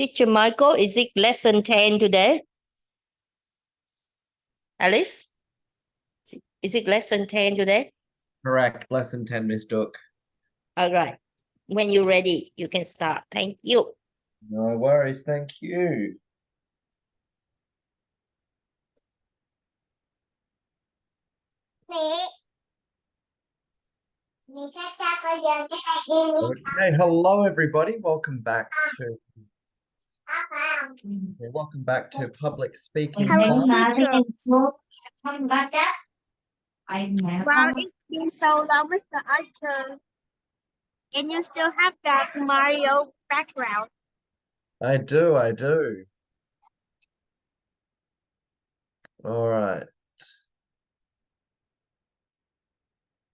Teacher Michael, is it lesson 10 today? Alice? Is it lesson 10 today? Correct. Lesson 10, Miss Duck. All right. When you're ready, you can start. Thank you. No worries. Thank you. Okay, hello everybody. Welcome back to public speaking Hello, class. teacher. Wow, it's been so long, Mr. Archer. And you still have that Mario background. I do. All right.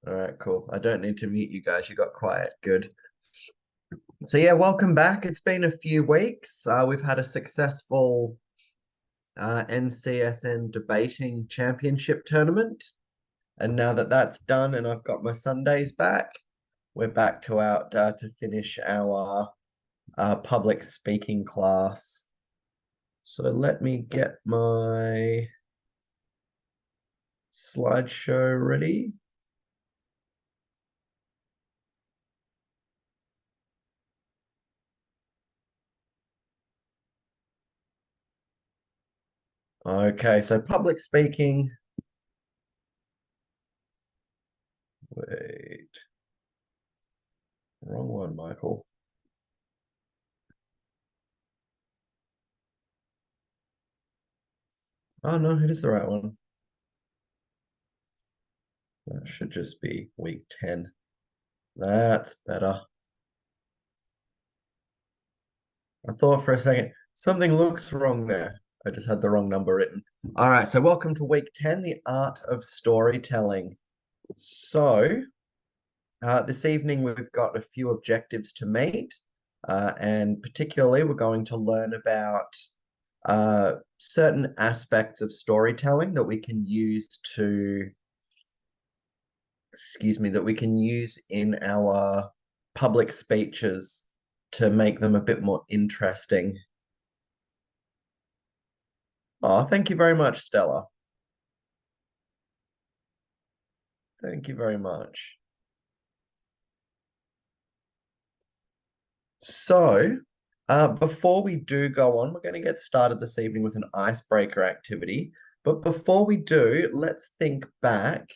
All right, cool. I don't need to mute you guys. You got quiet. Good. So yeah, welcome back. It's been a few weeks. We've had a successful NCSN debating championship tournament. And now that that's done and I've got my Sundays back, we're back to finish our public speaking class. So let me get my slideshow ready. Okay, so public speaking. Wait. Wrong one, Michael. Oh no, it is the right one. That should just be week 10. That's better. I thought for a second, something looks wrong there. I just had the wrong number written. All right, so welcome to week 10, the art of storytelling. So this evening we've got a few objectives to meet, and particularly we're going to learn about certain aspects of storytelling that we can use in our public speeches to make them a bit more interesting. Oh, thank you very much, Stella. Thank you very much. So, before we do go on, we're going to get started this evening with an icebreaker activity. But before we do, let's think back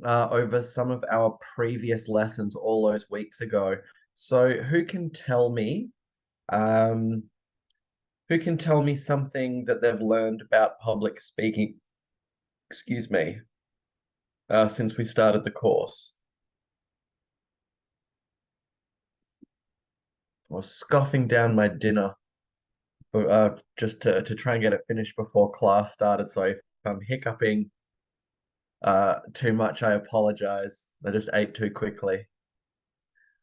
over some of our previous lessons all those weeks ago. So, who can tell me something that they've learned about public speaking, since we started the course? I was scoffing down my dinner just to try and get it finished before class started. So if I'm hiccuping too much, I apologize. I just ate too quickly.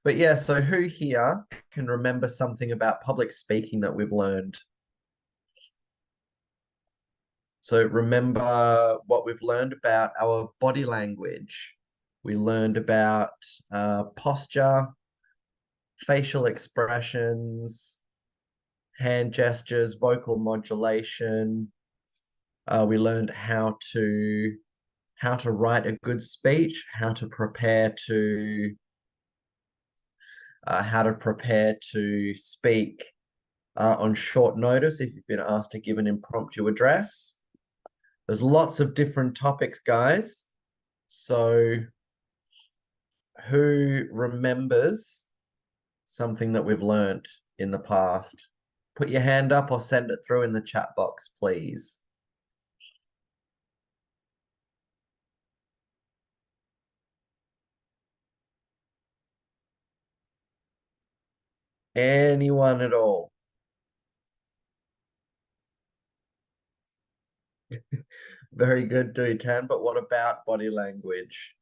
But yeah, so who here can remember something about public speaking that we've learned? So remember what we've learned about our body language. We learned about posture, facial expressions, hand gestures, vocal modulation. We learned how to write a good speech, how to prepare to speak on short notice if you've been asked to give an impromptu address. There's lots of different topics, guys. So who remembers something that we've learned in the past? Put your hand up or send it through in the chat box, please. Anyone at all? Very good, Dutan. But what about body language?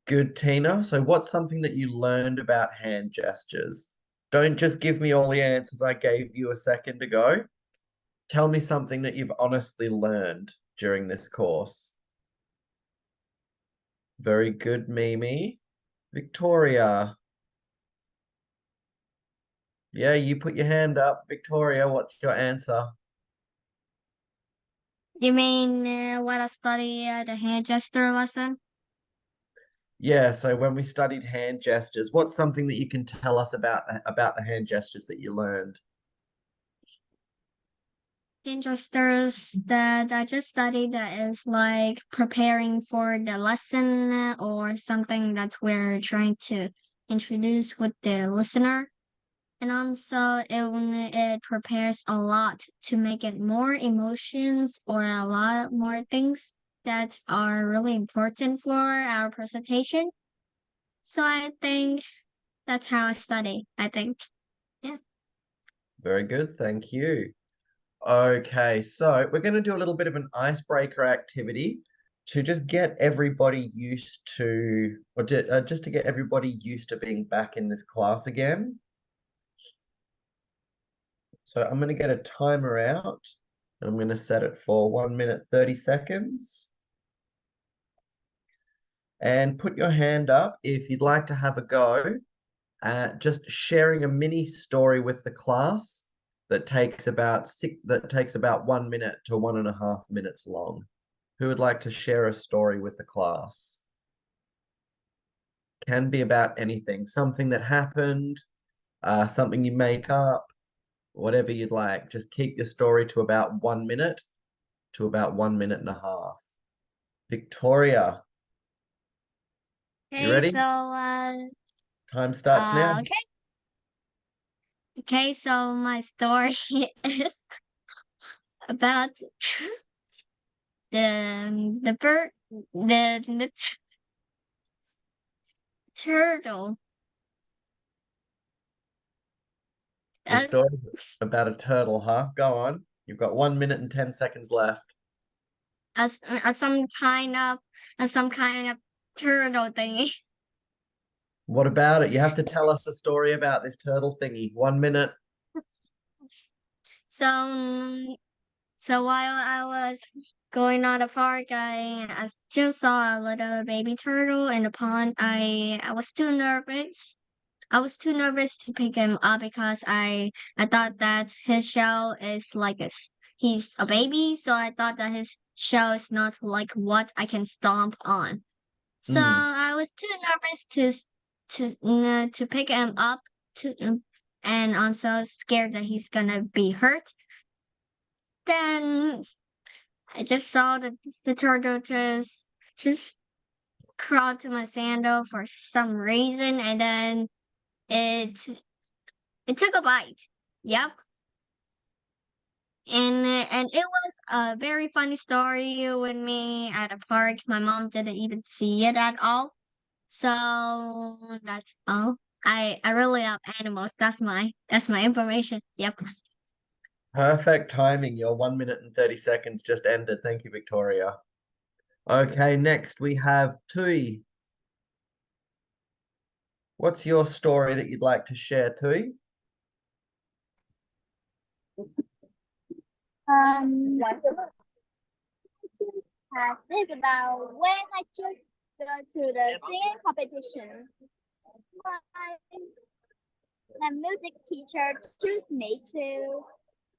Good, Tina. So what's something that you learned about hand gestures? Don't just give me all the answers I gave you a second ago. Tell me something that you've honestly learned during this course. Very good, Mimi. Victoria. Yeah, you put your hand up. Victoria, what's your answer? You mean what I study the hand gesture lesson? Yeah, so when we studied hand gestures, what's something that you can tell us about the hand gestures that you learned? Hand gestures that I just studied that is like preparing for the lesson or something that we're trying to introduce with the listener. And also it prepares a lot to make it more emotions or a lot more things that are really important for our presentation. So I think that's how I study, I think. Very good, thank you. Okay, so we're going to do a little bit of an icebreaker activity to just get everybody used to, or just to get everybody used to being back in this class again. So I'm going to get a timer out, and I'm going to set it for 1 minute, 30 seconds. And put your hand up if you'd like to have a go at just sharing a mini story with the class that takes about 1 minute to 1.5 minutes long. Who would like to share a story with the class? Can be about anything, something that happened, something you make up, whatever you'd like. Just keep your story to about 1 minute to about 1.5 minutes. Victoria, you Okay, ready? so Time starts now. okay. Okay, so my story is about the bird the turtle. Your story's about a turtle, huh? Go on. You've got 1 minute and 10 seconds left. As some kind of turtle thingy. What about it? You have to tell us a story about this turtle thingy. 1 minute. So so while I was going on the park, I just saw a little baby turtle in the pond. I was too nervous. I was too nervous to pick him up because I thought that his shell is like he's a baby, so I thought that his shell is not like what I can stomp on. So I was too nervous to pick him up and also scared that he's gonna be hurt. Then I just saw the turtle just crawl to my sandal for some reason, and then it it took a bite. Yep. And it was a very funny story with me at a park. My mom didn't even see it at all. So that's all. I really love animals. That's my information. Yep. Perfect timing. Your 1 minute and 30 seconds just ended. Thank you, Victoria. Okay, next we have Tui. What's your story that you'd like to share, Tui? This about when I just go to the singing competition. My music teacher chose me to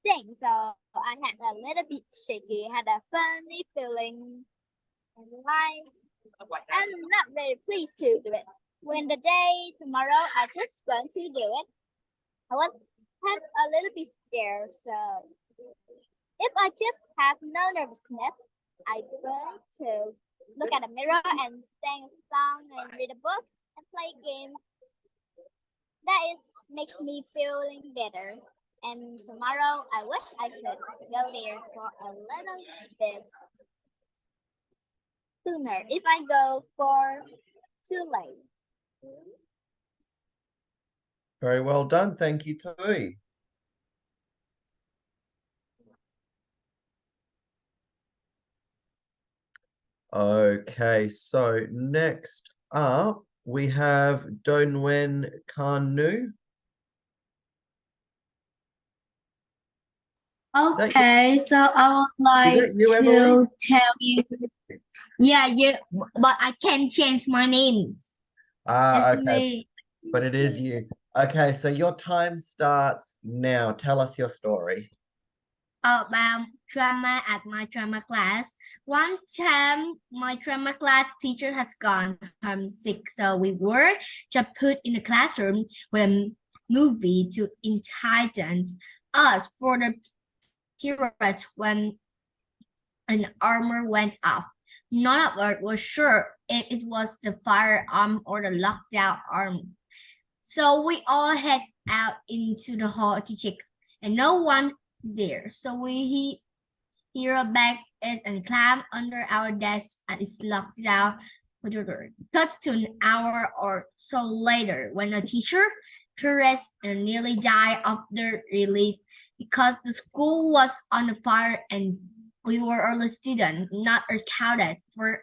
sing, so I had a little bit shaky, had a funny feeling, and I'm not very pleased to do it. When the day tomorrow I just going to do it, I was have a little bit scared, so if I just have no nervousness, I'm going to look at the mirror and sing a song and read a book and play a game. That is makes me feeling better. And tomorrow I wish I could go there for a little bit sooner if I go for too late. Very well done. Thank you, Tui. Okay, so next up we have Donwen Kanu. Okay, so I would like that you, to Emily? tell you. Yeah, but I can change my name. Ah, That's okay, me. but it is you. Okay, so your time starts now. Tell us your story. About drama at my drama class. One time, my drama class teacher has gone sick, so we were just put in the classroom with a movie to entitle us for the period when an armor went off. None of us was sure if it was the firearm or the lockdown arm. So we all head out into the hall to check, and no one there. So we hear a bag and climb under our desk and it's locked down. Cuts to an hour or so later when a teacher harassed and nearly died of the relief because the school was on fire and we were early students not accounted for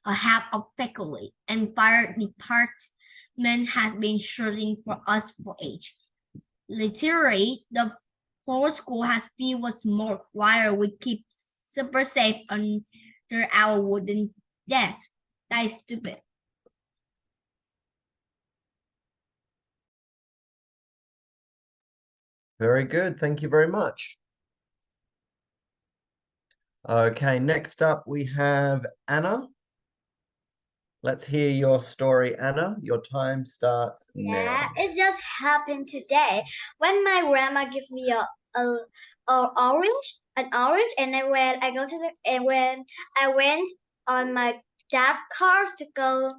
a half of faculty and fire department has been searching for us for age. Literally, the whole school has filled with smoke while we keep super safe under our wooden desk. That is stupid. Very good. Thank you very much. Okay, next up we have Anna. Let's hear your story, Anna. Your time starts Yeah, now. it just happened today when my grandma gives me a an orange, and then when I go to the and when I went on my dad cars to go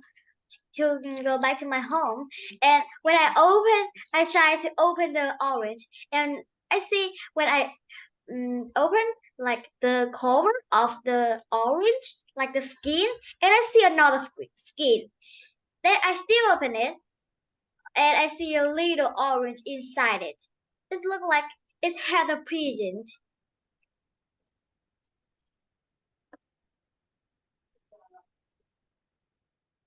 back to my home, and when I try to open the orange, and I see when I open like the cover of the orange, like the skin, and I see another skin. Then I still open it and I see a little orange inside it. It looks like it had a present.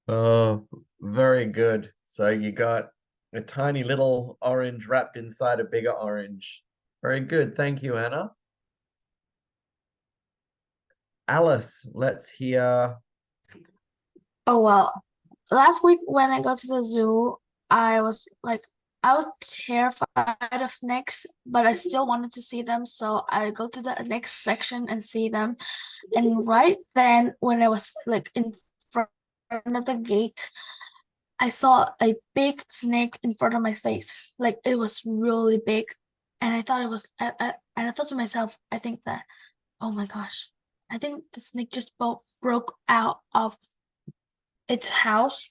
Oh, very good. So you got a tiny little orange wrapped inside a bigger orange. Very good. Thank you, Anna. Alice, let's hear. Oh well, last week when I go to the zoo, I was terrified of snakes, but I still wanted to see them, so I go to the next section and see them. And right then, when I was like in front of the gate, I saw a big snake in front of my face. Like it was really big, and I thought it was. And I thought to myself, I think that, oh my gosh, I think the snake just broke out of its house,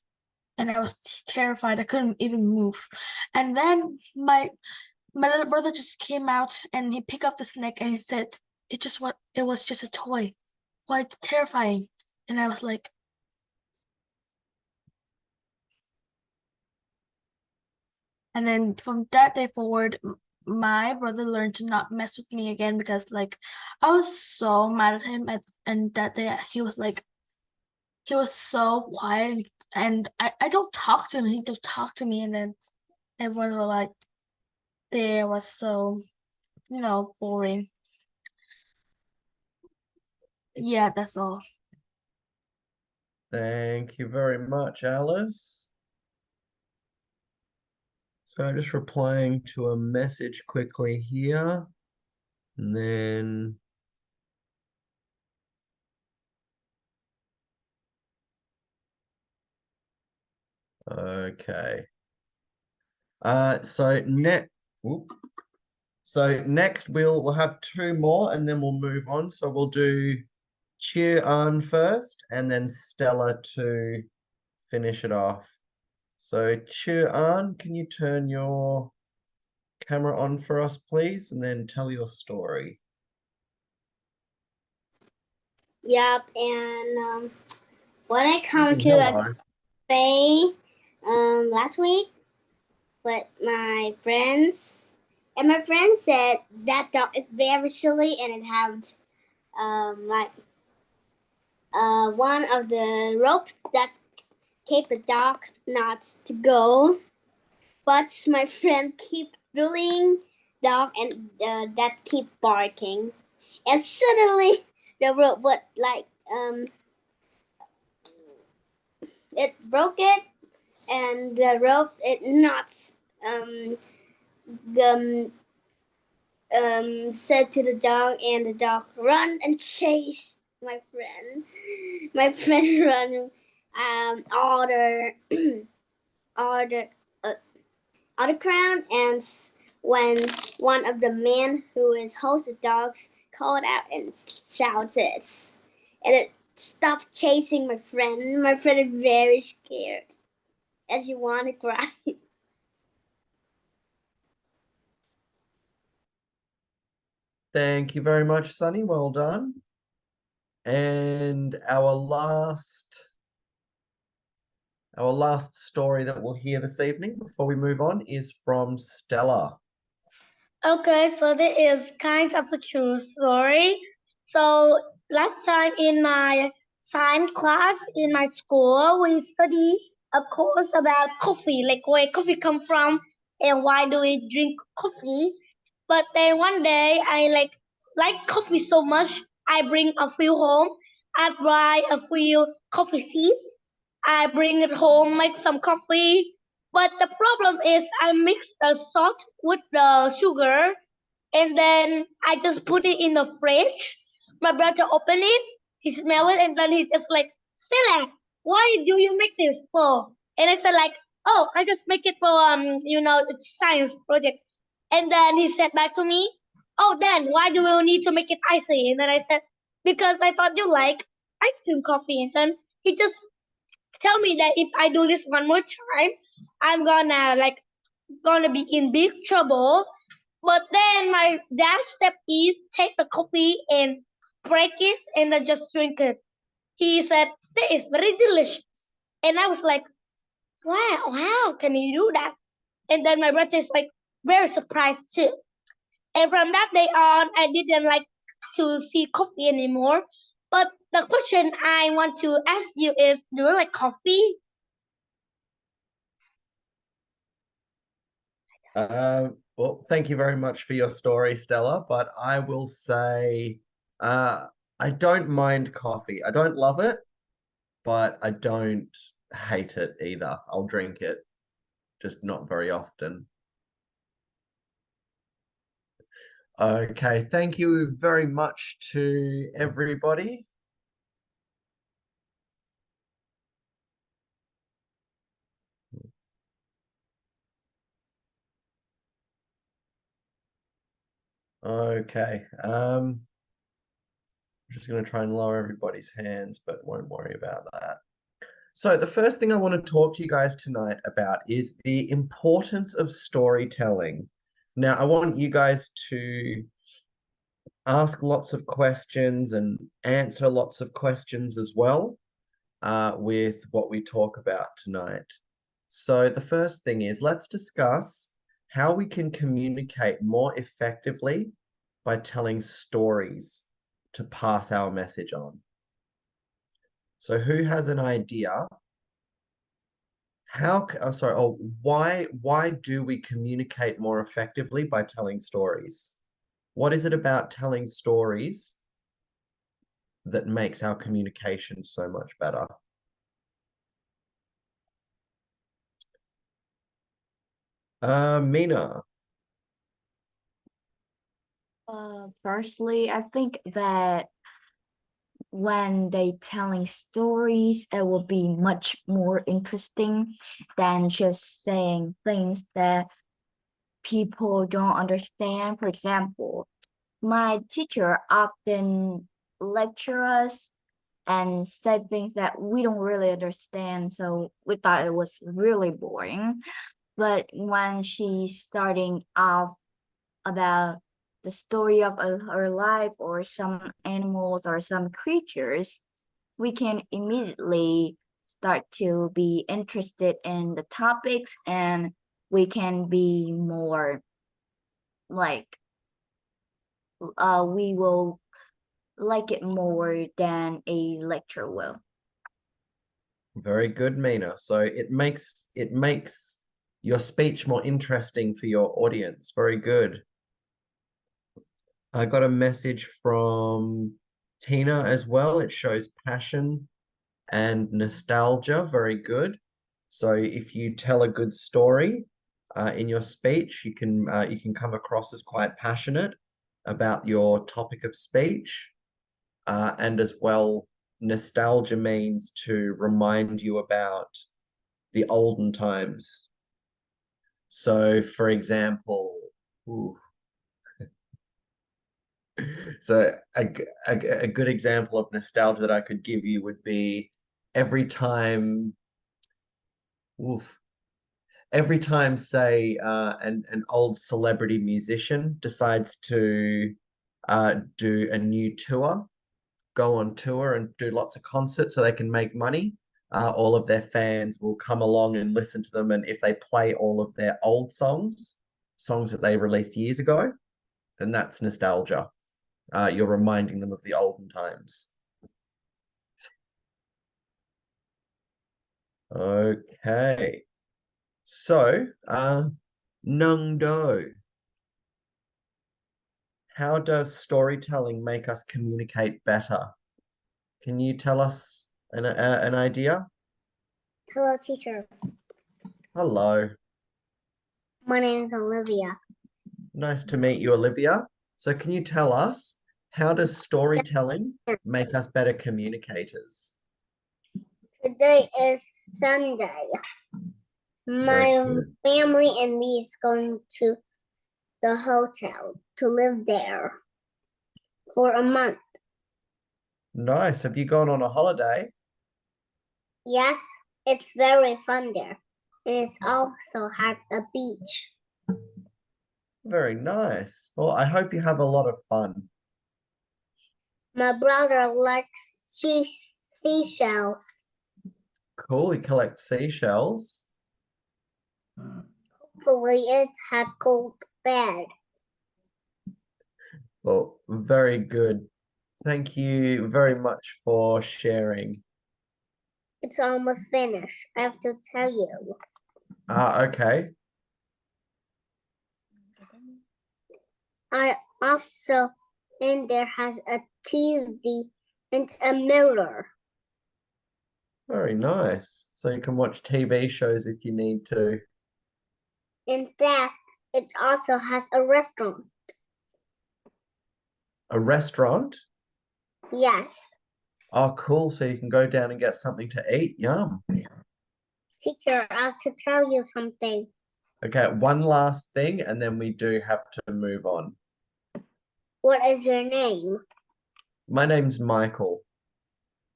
and I was terrified. I couldn't even move. And then my little brother just came out and he picked up the snake and he said it was just a toy. Quite terrifying. And I was like, and then from that day forward, my brother learned to not mess with me again because like I was so mad at him and that day he was so quiet, and I don't talk to him. He just talk to me, and then everyone was like, there was so, boring. Yeah, that's all. Thank you very much, Alice. So just replying to a message quickly here. And then okay. So next we'll have two more and then we'll move on. So we'll do Cheer An first and then Stella to finish it off. So Cheer An, can you turn your camera on for us, please, and then tell your story. Yep, and when I come to a cafe last week with my friends, and my friend said that dog is very silly and it has like one of the ropes that keep the dog not to go, but my friend keep bullying dog and that keep barking, and suddenly the rope would like it broke it, and the rope it not um, um, said to the dog, and the dog run and chase my friend. My friend run all the all the uh, all the ground, and when one of the men who is host the dogs called out and shouted, and it stopped chasing my friend. My friend is very scared, and she want to cry. Thank you very much, Sunny. Well done. And our last story that we'll hear this evening before we move on is from Stella. Okay, so this is kind of a true story. So last time in my science class in my school, we study a course about coffee, like where coffee come from and why do we drink coffee. But then one day I like coffee so much, I bring a few home. I buy a few coffee seeds. I bring it home, make some coffee. But the problem is I mix the salt with the sugar and then I just put it in the fridge. My brother opened it, he smelled it, and then he just like, Stella, why do you make this for? And I said like, oh, I just make it for it's science project. And then he said back to me, oh, then why do we need to make it icy? And then I said, because I thought you like ice cream coffee. And then he just tell me that if I do this one more time, I'm gonna be in big trouble. But then my dad stepped in, take the coffee and break it and then just drink it. He said, "This is very delicious." And I was like, wow, how can you do that? And then my brother is like very surprised too. And from that day on, I didn't like to see coffee anymore. But the question I want to ask you is, do you like coffee? Well, thank you very much for your story, Stella, but I will say I don't mind coffee. I don't love it, but I don't hate it either. I'll drink it, just not very often. Okay, thank you very much to everybody. Okay, I'm just going to try and lower everybody's hands, but won't worry about that. So the first thing I want to talk to you guys tonight about is the importance of storytelling. Now, I want you guys to ask lots of questions and answer lots of questions as well with what we talk about tonight. So the first thing is, let's discuss how we can communicate more effectively by telling stories to pass our message on. So who has an idea? Why do we communicate more effectively by telling stories? What is it about telling stories that makes our communication so much better? Mina. Firstly, I think that when they telling stories, it will be much more interesting than just saying things that people don't understand. For example, my teacher often lecture us and say things that we don't really understand, so we thought it was really boring. But when she's starting off about the story of her life or some animals or some creatures, we can immediately start to be interested in the topics, and we can be more like we will like it more than a lecture will. Very good, Mina. So it makes your speech more interesting for your audience. Very good. I got a message from Tina as well. It shows passion and nostalgia. Very good. So if you tell a good story, in your speech. You can come across as quite passionate about your topic of speech, and as well, nostalgia means to remind you about the olden times. So, for example, ooh. So a good example of nostalgia that I could give you would be every time, say, an old celebrity musician decides to do a new tour, go on tour and do lots of concerts so they can make money. All of their fans will come along and listen to them, and if they play all of their old songs that they released years ago, then that's nostalgia. You're reminding them of the olden times. Okay. So, Nung Do, how does storytelling make us communicate better? Can you tell us an idea? Hello, teacher. Hello. My name is Olivia. Nice to meet you, Olivia. So can you tell us, how does storytelling make us better communicators? Today is Sunday. Very My good. family and me is going to the hotel to live there for a month. Nice. Have you gone on a holiday? Yes, it's very fun there. And it also has a beach. Very nice. Well, I hope you have a lot of fun. My brother likes seashells. Cool. He collects seashells. Hopefully it had cold bed. Well, very good. Thank you very much for sharing. It's almost finished. I have to tell you. Okay. I also, and there has a TV and a mirror. Very nice. So you can watch TV shows if you need to. In fact, it also has a restaurant. A restaurant? Yes. Oh, cool. So you can go down and get something to eat. Yum. Teacher, I have to tell you something. Okay, one last thing, and then we do have to move on. What is your name? My name's Michael.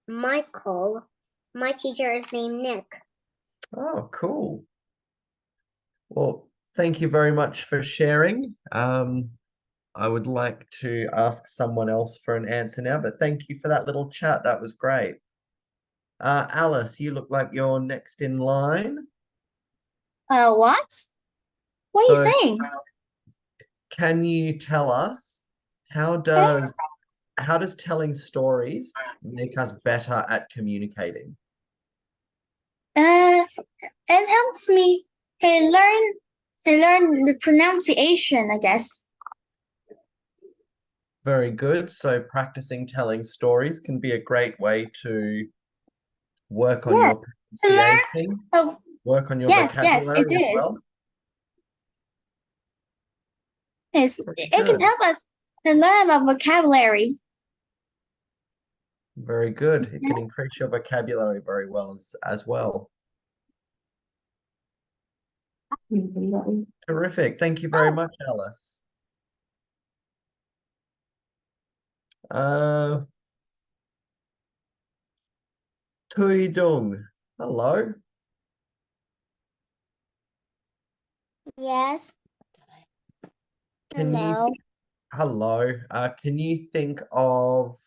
Michael. My teacher is named Nick. Oh, cool. Well, thank you very much for sharing. I would like to ask someone else for an answer now, but thank you for that little chat. That was great. Alice, you look like you're next in line. What? What are So, you saying? can you tell us, how does telling stories make us better at communicating? It helps me learn the pronunciation, I guess. Very good. So practicing telling stories can be a great way to work on Yeah, your to learn. pronunciation, Oh, work on your yes, it vocabulary as well. is. Yes, Very it can good. help us to learn about vocabulary. Very good. It can increase your vocabulary very well as well. Terrific. Thank you very much, Alice. Tui Dung. Hello. Yes. Can you think of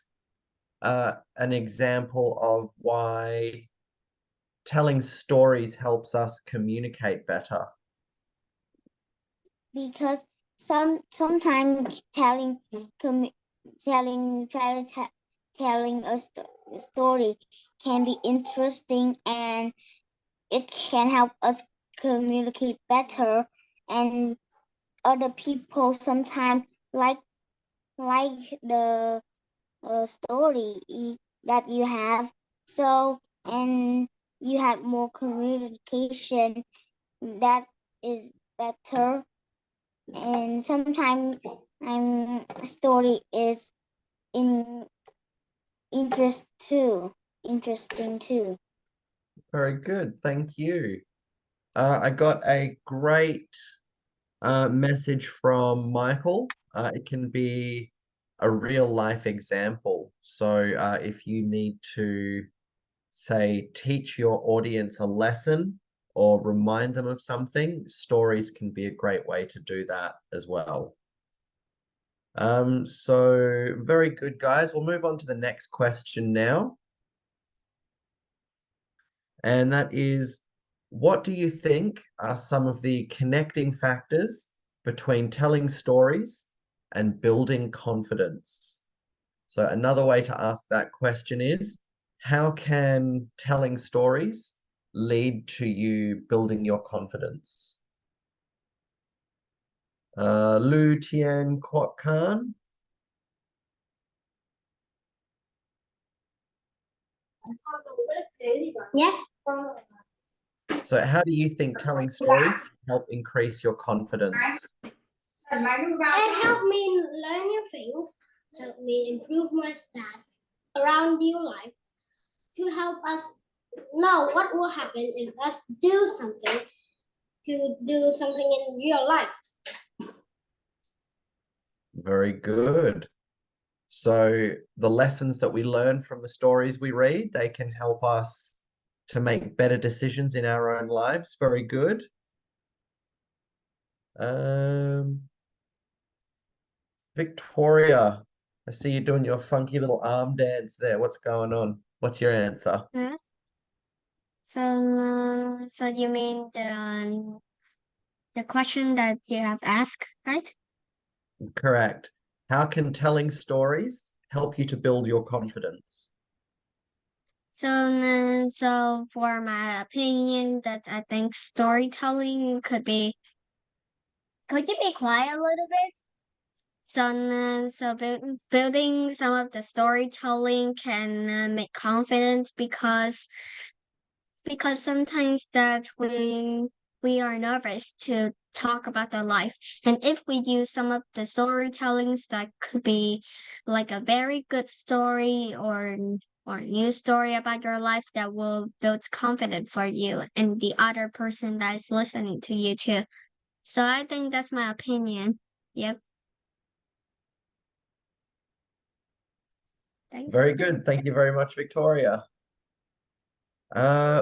an example of why telling stories helps us communicate better? Because sometimes telling a story can be interesting, and it can help us communicate better, and other people sometimes like the story that you have, so, and you have more communication that is better. And sometimes a story is interesting too. Very good. Thank you. I got a great message from Michael. It can be a real life example. So if you need to, say, teach your audience a lesson or remind them of something, stories can be a great way to do that as well. So very good, guys. We'll move on to the next question now. And that is, what do you think are some of the connecting factors between telling stories and building confidence? So another way to ask that question is, how can telling stories lead to you building your confidence? Lu Tian Kwok Khan. Yes. So how do you think telling stories can help increase your confidence? It helped me learn new things, helped me improve my stats around real life to help us know what will happen if us do something in real life. Very good. So the lessons that we learn from the stories we read, they can help us to make better decisions in our own lives. Very good. Victoria, I see you doing your funky little arm dance there. What's going on? What's your answer? Yes. So you mean the question that you have asked, right? Correct. How can telling stories help you to build your confidence? So for my opinion, that I think storytelling could you be quiet a little bit? So building some of the storytelling can make confidence because sometimes that we are nervous to talk about our life, and if we use some of the storytellings that could be like a very good story or new story about your life that will build confidence for you and the other person that is listening to you too. So I think that's my opinion. Yep. Thanks. Very good. Thank you very much, Victoria.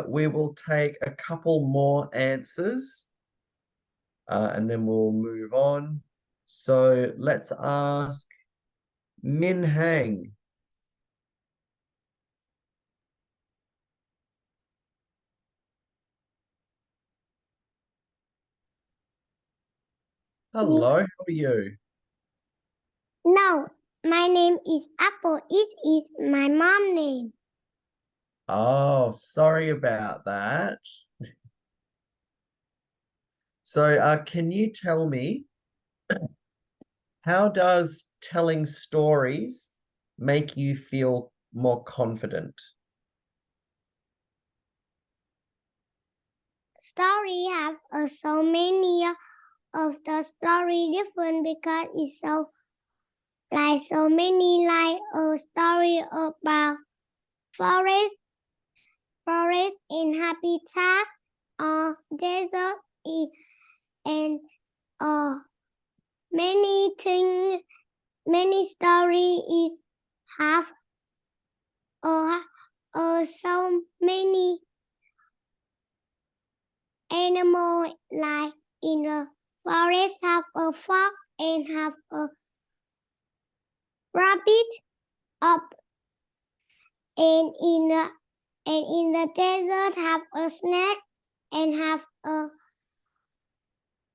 We will take a couple more answers, and then we'll move on. So let's ask Min Hang. Hello, how are you? No, my name is Apple. It is my mom name. Oh, sorry about that. So, can you tell me, how does telling stories make you feel more confident? Story have so many of the story different because it's so many like a story about forest in habitat or desert and many things, many story is have so many animal like in the forest have a fox and have a rabbit up and in the desert have a snake and have a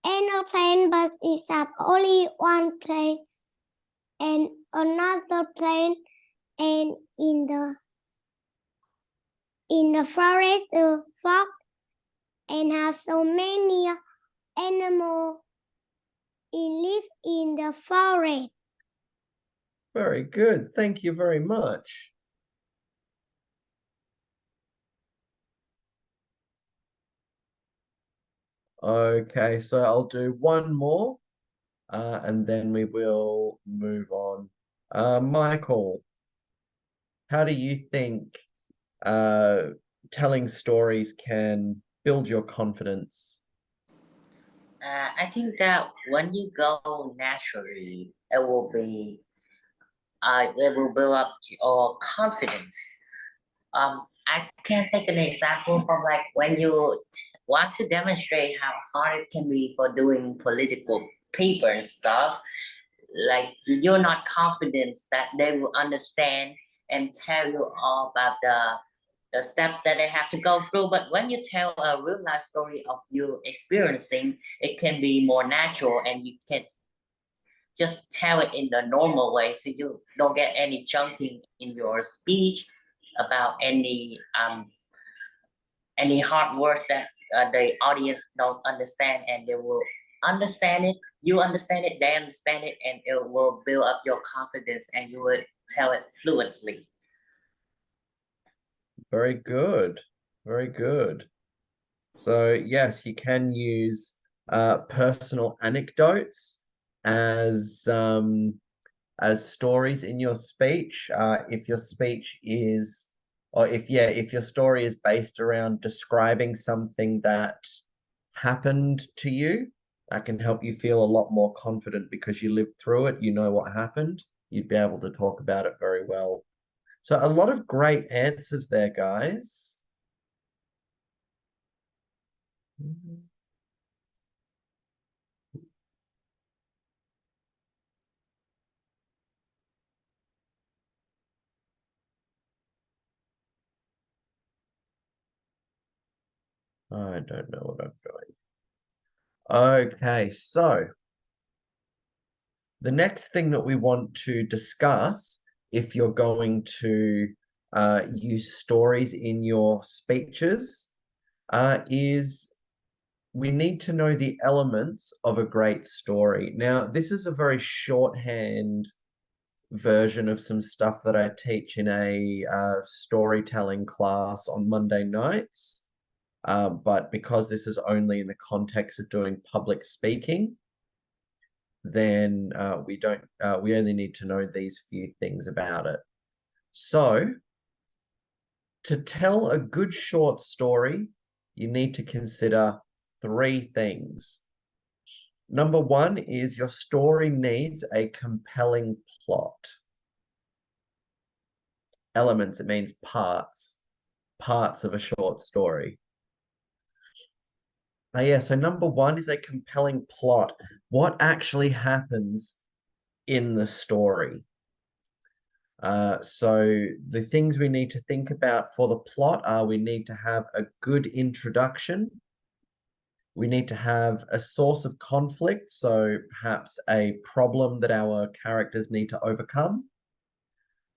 aeroplane, but it's have only one plane and another plane, and in the forest the fox and have so many animals live in the forest. Very good. Thank you very much. Okay, so I'll do one more, and then we will move on. Michael, how do you think telling stories can build your confidence? I think that when you go naturally, it will build up your confidence. I can take an example from like when you want to demonstrate how hard it can be for doing political paper and stuff. Like you're not confident that they will understand and tell you all about the steps that they have to go through. But when you tell a real life story of you experiencing, it can be more natural and you can just tell it in the normal way so you don't get any chunking in your speech about any hard words that the audience don't understand, and they will understand it, you understand it, they understand it, and it will build up your confidence and you will tell it fluently. Very good. Very good. So yes, you can use personal anecdotes as stories in your speech. If your speech is, or if your story is based around describing something that happened to you, that can help you feel a lot more confident because you lived through it, you know what happened. You'd be able to talk about it very well. So a lot of great answers there, guys. I don't know what I'm doing. Okay, so the next thing that we want to discuss, if you're going to use stories in your speeches, is we need to know the elements of a great story. Now, this is a very shorthand version of some stuff that I teach in a storytelling class on Monday nights. But because this is only in the context of doing public speaking, then we only need to know these few things about it. So to tell a good short story, you need to consider 3 things. Number 1 is your story needs a compelling plot. Elements, it means parts of a short story. Yeah, so number 1 is a compelling plot. What actually happens in the story? So the things we need to think about for the plot are we need to have a good introduction. We need to have a source of conflict, so perhaps a problem that our characters need to overcome.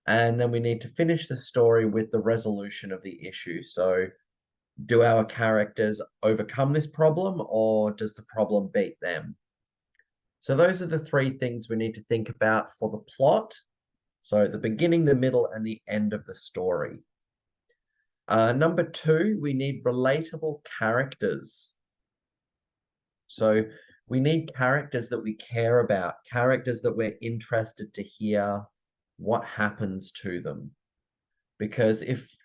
And then we need to finish the story with the resolution of the issue. So do our characters overcome this problem, or does the problem beat them? So those are the 3 things we need to think about for the plot. So the beginning, the middle, and the end of the story. Number 2, we need relatable characters. So we need characters that we care about, characters that we're interested to hear what happens to them. Because if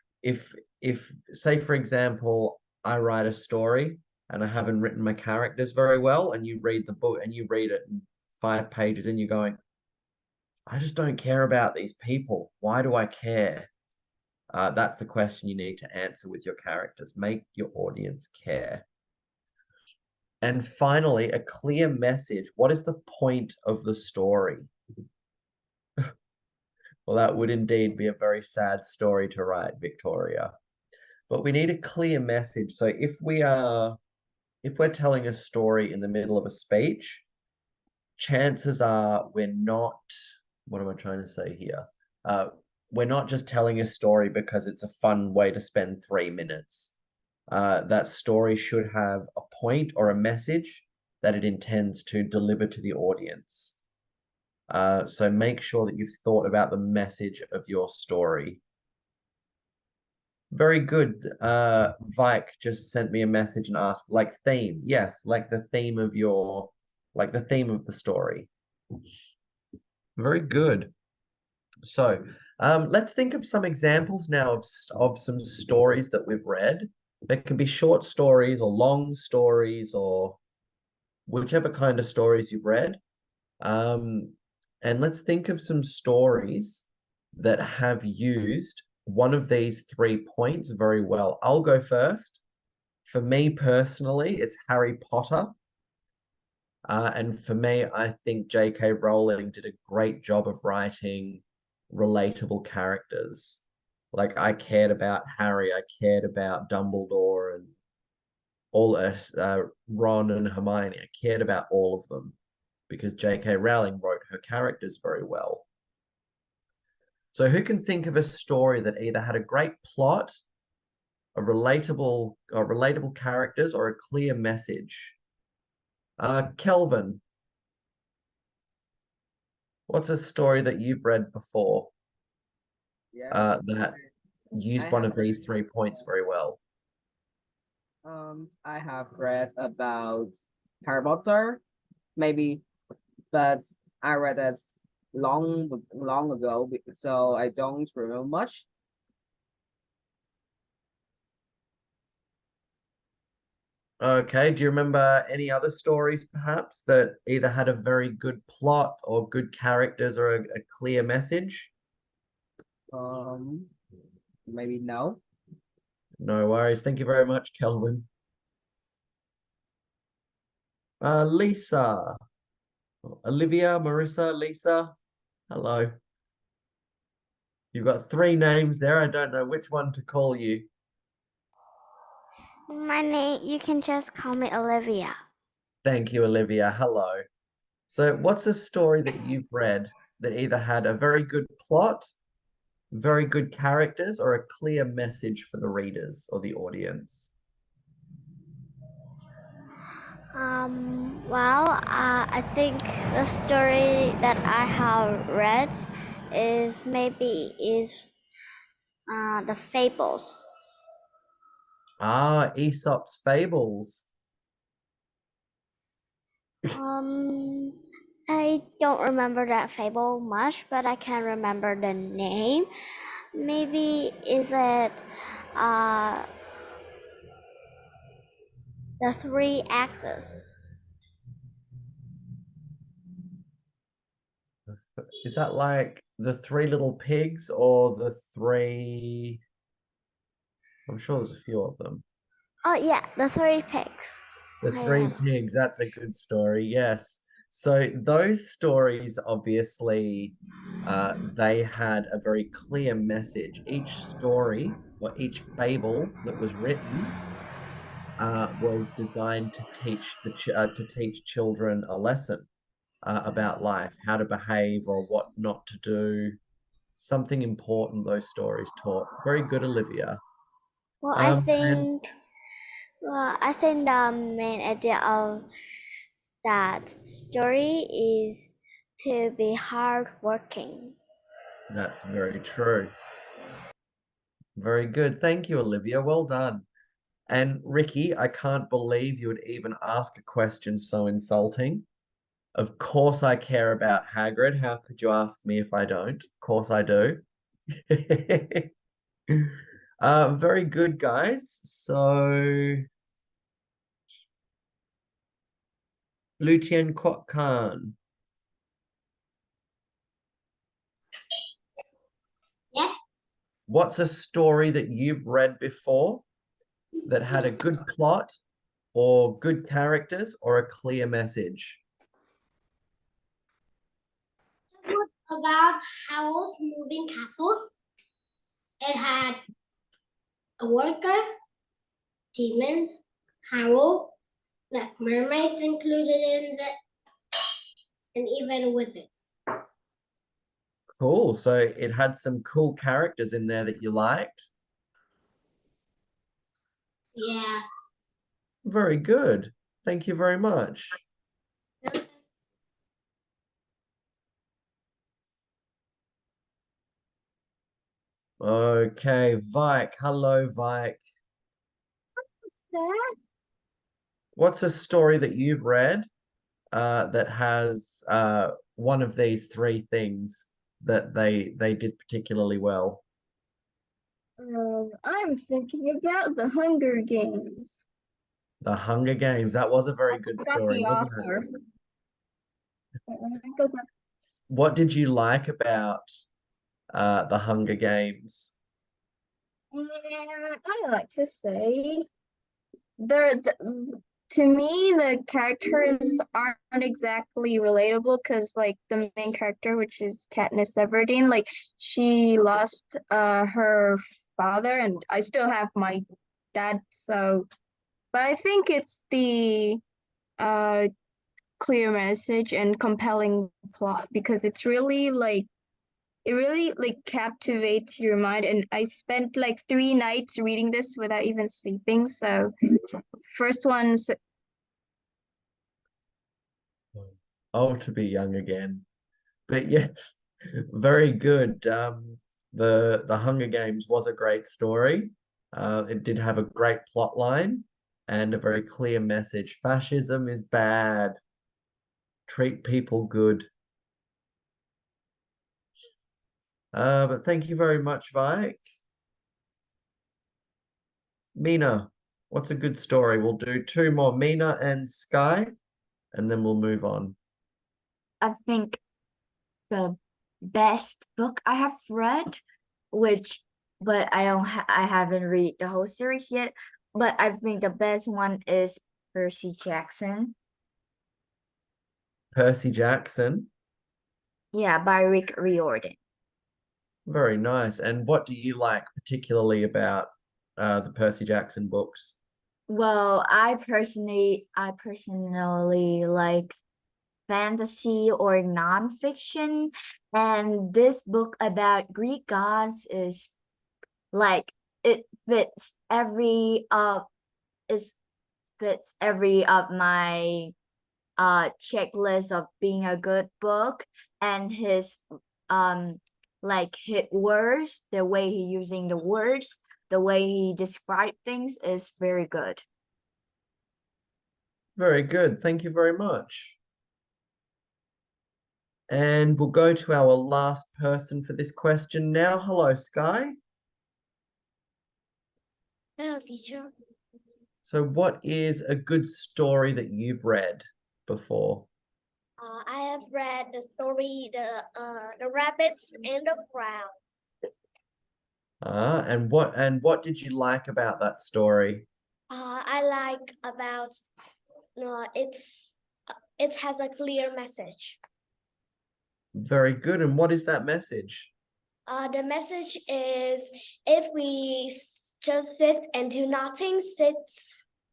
say, for example, I write a story and I haven't written my characters very well, and you read the book and you read it in 5 pages and you're going, I just don't care about these people. Why do I care? That's the question you need to answer with your characters. Make your audience care. And finally, a clear message. What is the point of the story? Well, that would indeed be a very sad story to write, Victoria. But we need a clear message. So if we're telling a story in the middle of a speech, chances are we're not, what am I trying to say here? We're not just telling a story because it's a fun way to spend 3 minutes. That story should have a point or a message that it intends to deliver to the audience. So make sure that you've thought about the message of your story. Very good. Vike just sent me a message and asked, like theme. Yes, like the theme of the story. Very good. So, let's think of some examples now of some stories that we've read. They can be short stories or long stories or whichever kind of stories you've read. And let's think of some stories that have used one of these 3 points very well. I'll go first. For me personally, it's Harry Potter. And for me, I think J.K. Rowling did a great job of writing relatable characters. Like I cared about Harry, I cared about Dumbledore and all Ron and Hermione. I cared about all of them because J.K. Rowling wrote her characters very well. So who can think of a story that either had a great plot, a relatable characters, or a clear message? Kelvin, what's a story that you've read before Yes. that used I one have of these 3 points very well? I have read about Harry Potter, maybe, but I read it long ago, so I don't remember much. Okay, do you remember any other stories perhaps that either had a very good plot or good characters or a clear message? Maybe no. No worries. Thank you very much, Kelvin. Lisa, Olivia, Marissa, Lisa, hello. You've got 3 names there. I don't know which one to call you. My name, you can just call me Olivia. Thank you, Olivia. Hello. So what's a story that you've read that either had a very good plot, very good characters, or a clear message for the readers or the audience? Well, I think the story that I have read is the Fables. Ah, Aesop's Fables. I don't remember that fable much, but I can remember the name. Maybe is it the 3 axes? Is that like the 3 little pigs or the 3? I'm sure there's a few of them. Oh yeah, the 3 pigs. The I 3 remember. pigs, that's a good story, yes. So those stories, obviously, they had a very clear message. Each story or each fable that was written was designed to teach children a lesson about life, how to behave or what not to do. Something important those stories taught. Very good, Olivia. Well, And I think the main idea of that story is to be hardworking. that's very true. Very good. Thank you, Olivia. Well done. And Ricky, I can't believe you would even ask a question so insulting. Of course I care about Hagrid. How could you ask me if I don't? Of course I do. Very good, guys. So, Lutian Khan. Yes. What's a story that you've read before that had a good plot or good characters or a clear message? About Howl's Moving Castle. It had a worker, demons, Howl, black mermaids included in it, and even wizards. Cool. So it had some cool characters in there that you liked. Yeah. Very good. Thank you very much. Okay, Vike. Hello, Vike. Sad. What's a story that you've read that has one of these three things that they did particularly well? I'm thinking about the Hunger Games. The Hunger Games. That was a very I good forgot story, the wasn't it? author. Go back. What did you like about the Hunger Games? And I like to say to me the characters aren't exactly relatable because like the main character, which is Katniss Everdeen, like she lost her father, and I still have my dad, so but I think it's the clear message and compelling plot because it's really like it really like captivates your mind, and I spent like 3 nights reading this without even sleeping. So first one's Oh, to be young again. But yes, very good. The Hunger Games was a great story. It did have a great plot line and a very clear message. Fascism is bad. Treat people good. But thank you very much, Vike. Mina, what's a good story? We'll do two more, Mina and Sky, and then we'll move on. I think the best book I have read, but I haven't read the whole series yet. But I think the best one is Percy Jackson. Percy Jackson. Yeah, by Rick Riordan. Very nice. And what do you like particularly about the Percy Jackson books? Well, I personally like fantasy or nonfiction, and this book about Greek gods is like it fits every of my checklist of being a good book, and his like his words, the way he using the words, the way he described things is very good. Very good. Thank you very much. And we'll go to our last person for this question now. Hello, Sky. Hello, teacher. So what is a good story that you've read before? I have read the story, the rabbits and the crowd. And what did you like about that story? I like about it has a clear message. Very good. And what is that message? The message is if we just sit and do nothing, sit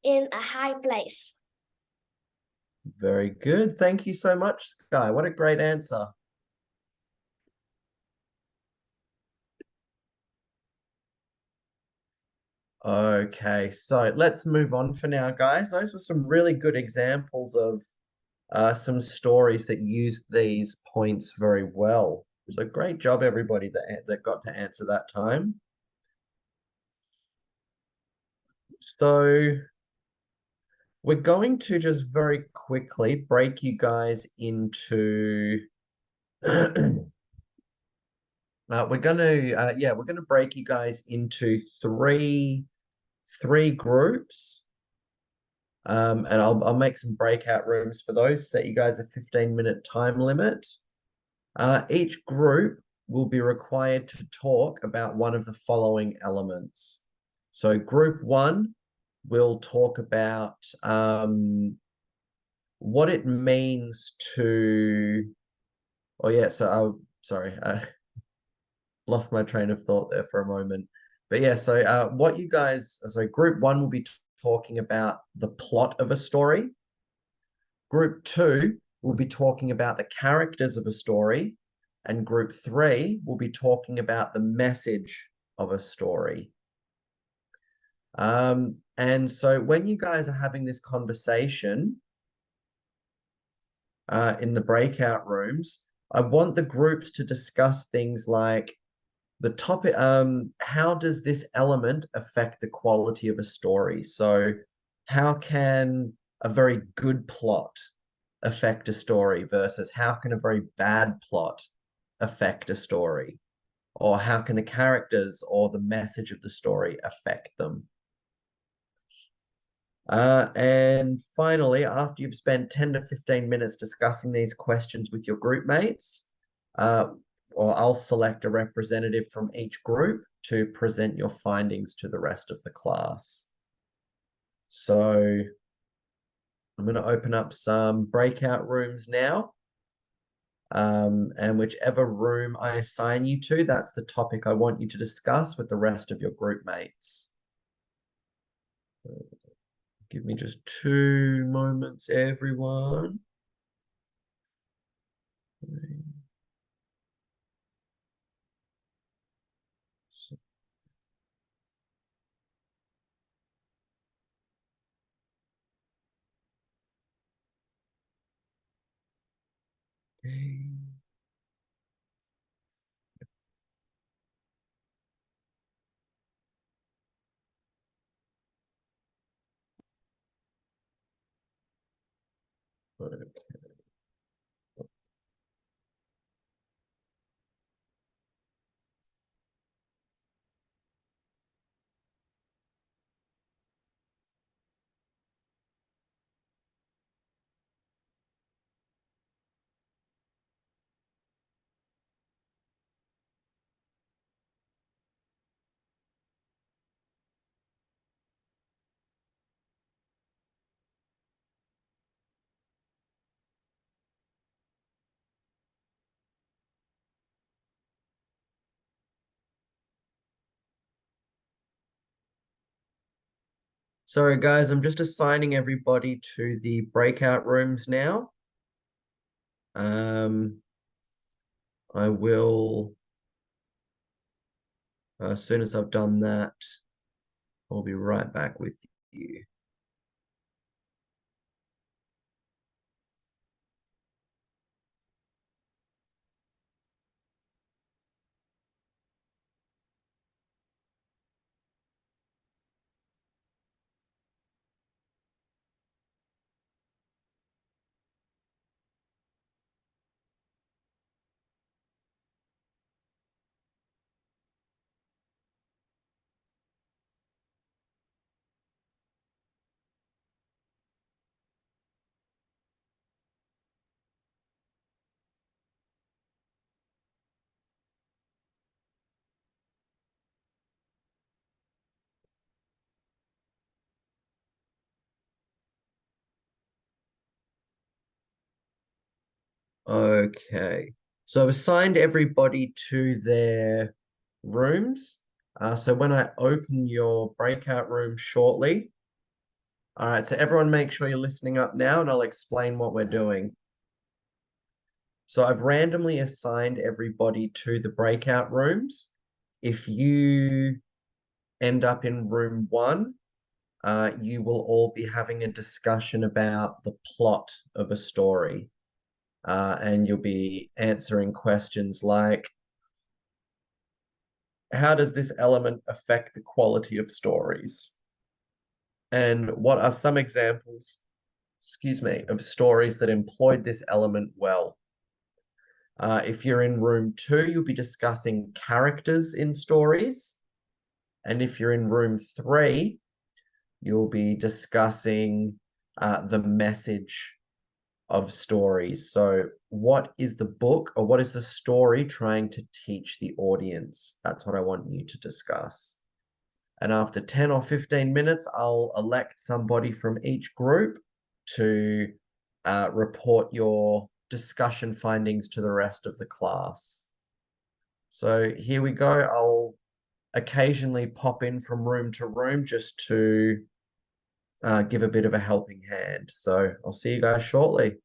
in a high place. Very good. Thank you so much, Sky. What a great answer. Okay, so let's move on for now, guys. Those were some really good examples of some stories that used these points very well. So great job, everybody that got to answer that time. So we're going to just very quickly break you guys into we're gonna break you guys into three groups. And I'll make some breakout rooms for those, set you guys a 15-minute time limit. Each group will be required to talk about one of the following elements. So group 1 will talk about what it means to, sorry, I lost my train of thought there for a moment. But yeah, so group 1 will be talking about the plot of a story. Group 2 will be talking about the characters of a story. And group 3 will be talking about the message of a story. And so when you guys are having this conversation in the breakout rooms, I want the groups to discuss things like the topic, how does this element affect the quality of a story? So how can a very good plot affect a story versus how can a very bad plot affect a story? Or how can the characters or the message of the story affect them? And finally, after you've spent 10 to 15 minutes discussing these questions with your group mates, or I'll select a representative from each group to present your findings to the rest of the class. So I'm going to open up some breakout rooms now. And whichever room I assign you to, that's the topic I want you to discuss with the rest of your group mates. Give me just 2 moments, everyone. Okay. Okay. Sorry, guys, I'm just assigning everybody to the breakout rooms now. I will, as soon as I've done that, I'll be right back with you. Okay, so I've assigned everybody to their rooms. So when I open your breakout room shortly, all right, so everyone make sure you're listening up now and I'll explain what we're doing. So I've randomly assigned everybody to the breakout rooms. If you end up in room 1, you will all be having a discussion about the plot of a story. And you'll be answering questions like, how does this element affect the quality of stories? And what are some examples, excuse me, of stories that employed this element well? If you're in room 2, you'll be discussing characters in stories. And if you're in room 3, you'll be discussing the message of stories. So what is the book or what is the story trying to teach the audience? That's what I want you to discuss. And after 10 or 15 minutes, I'll elect somebody from each group to report your discussion findings to the rest of the class. So here we go. I'll occasionally pop in from room to room just to give a bit of a helping hand. So I'll see you guys shortly.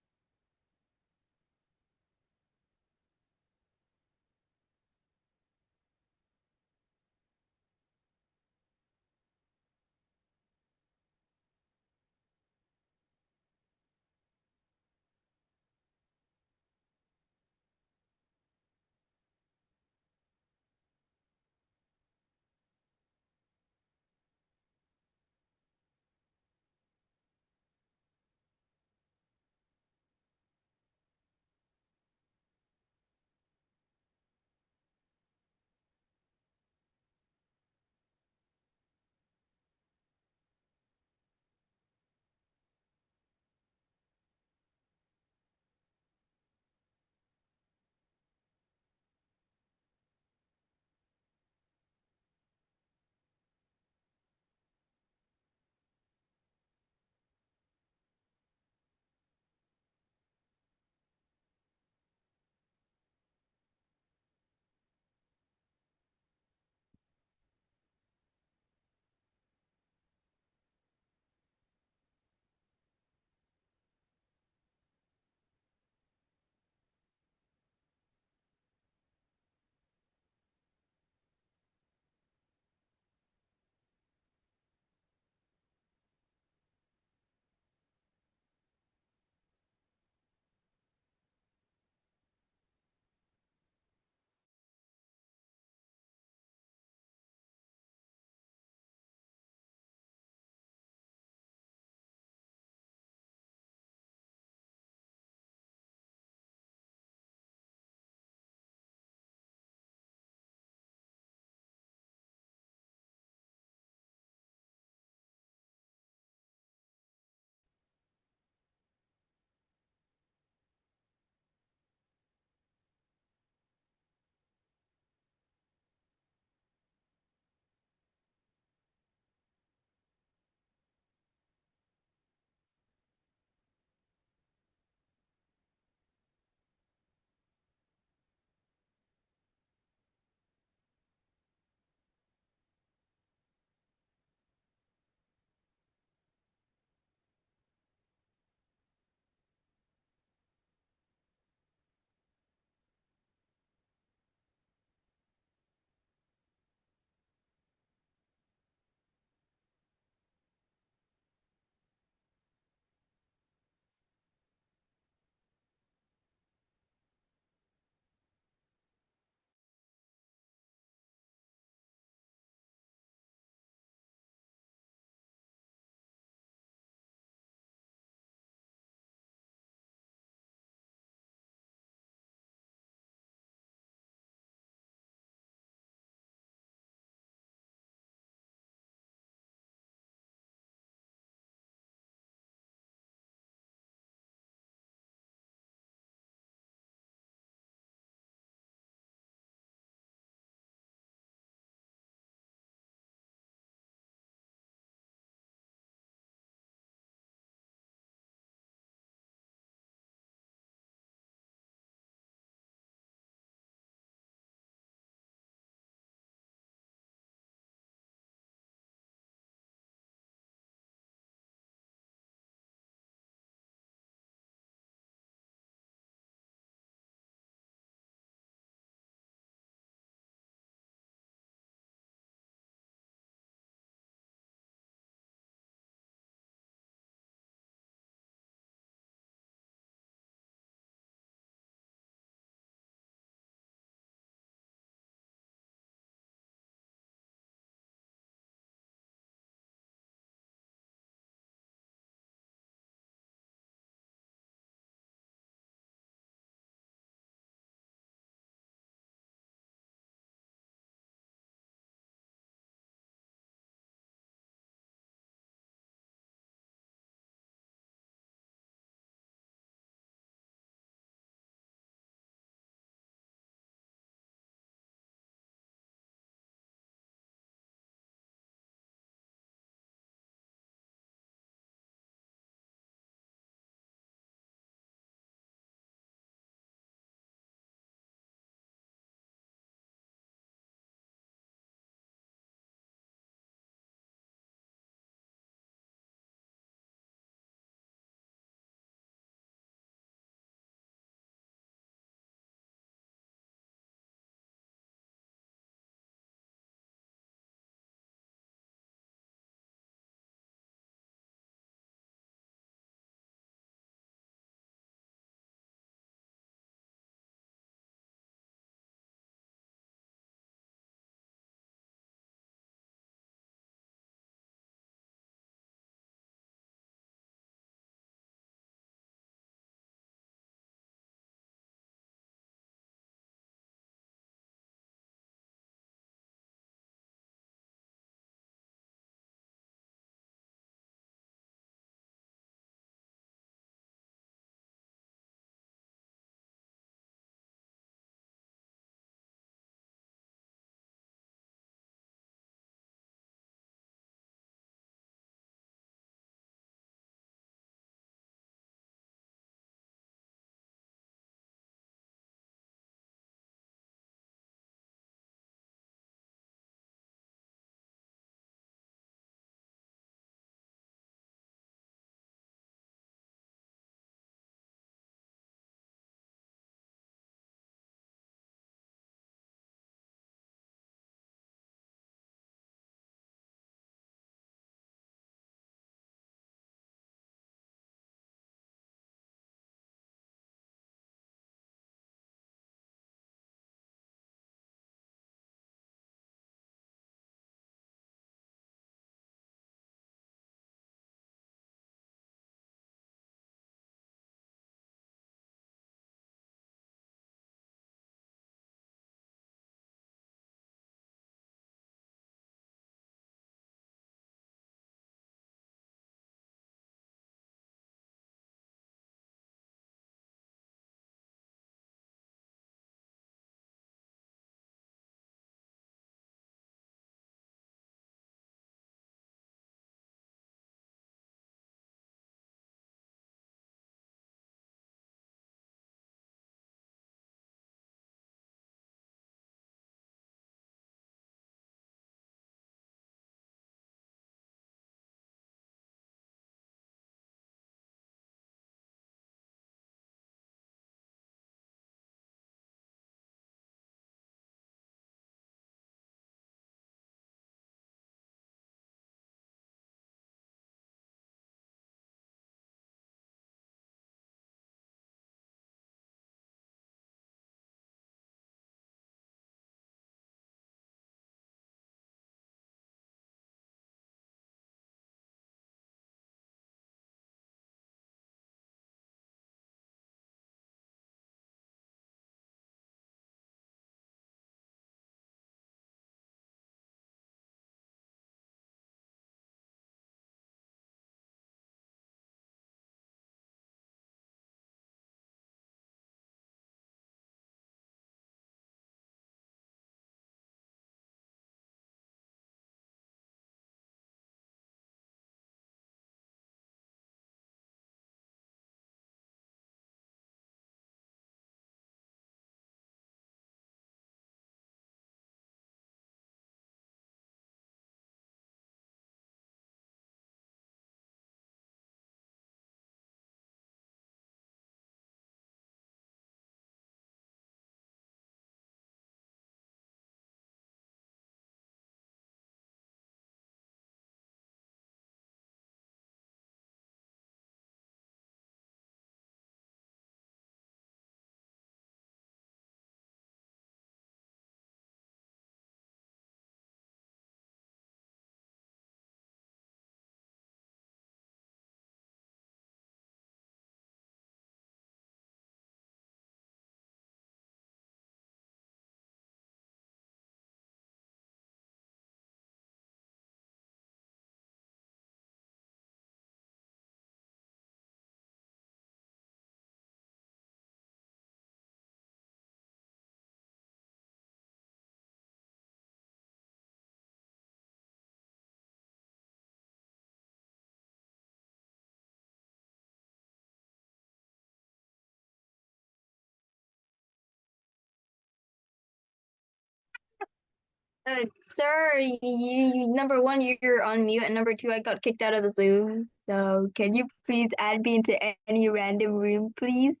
Sir, number one, you're on mute, and number two, I got kicked out of the Zoom. So can you please add me into any random room, please?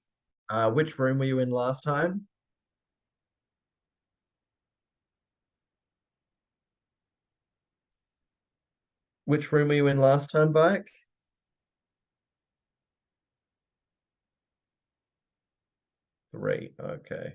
Which room were you in last time? Which room were you in last time, Vike? Three, okay.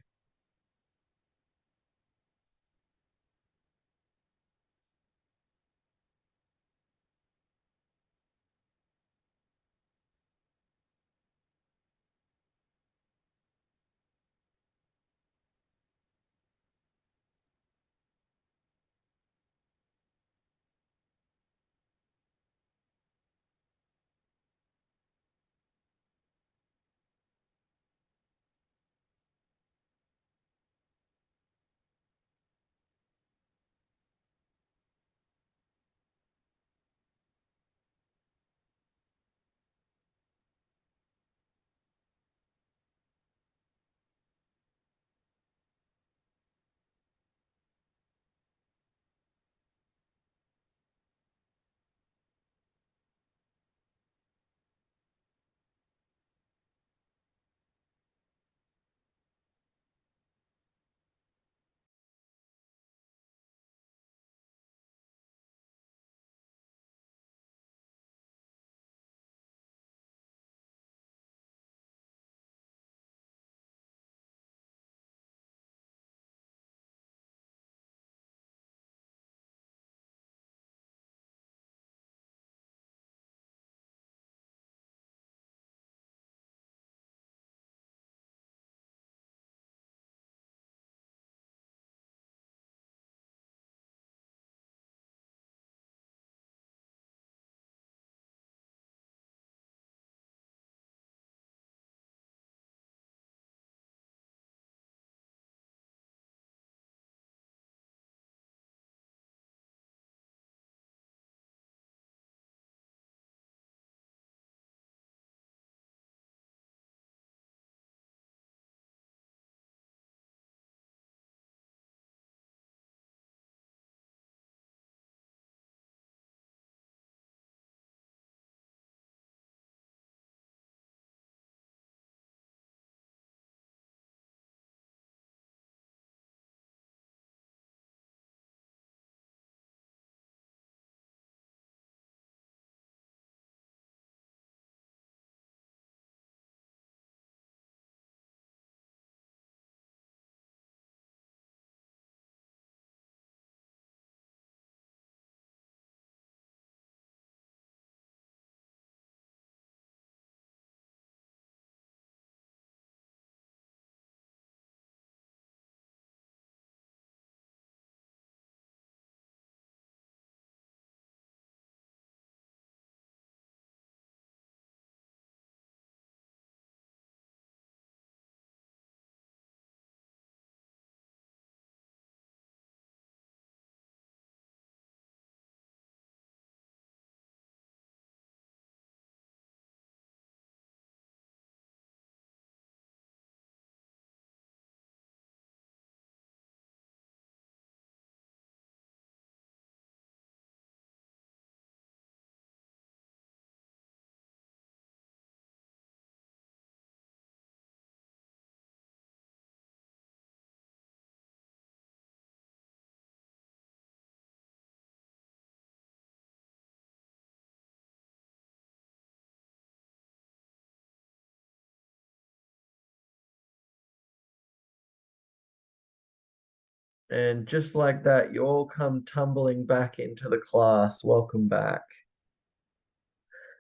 And just like that, you all come tumbling back into the class. Welcome back.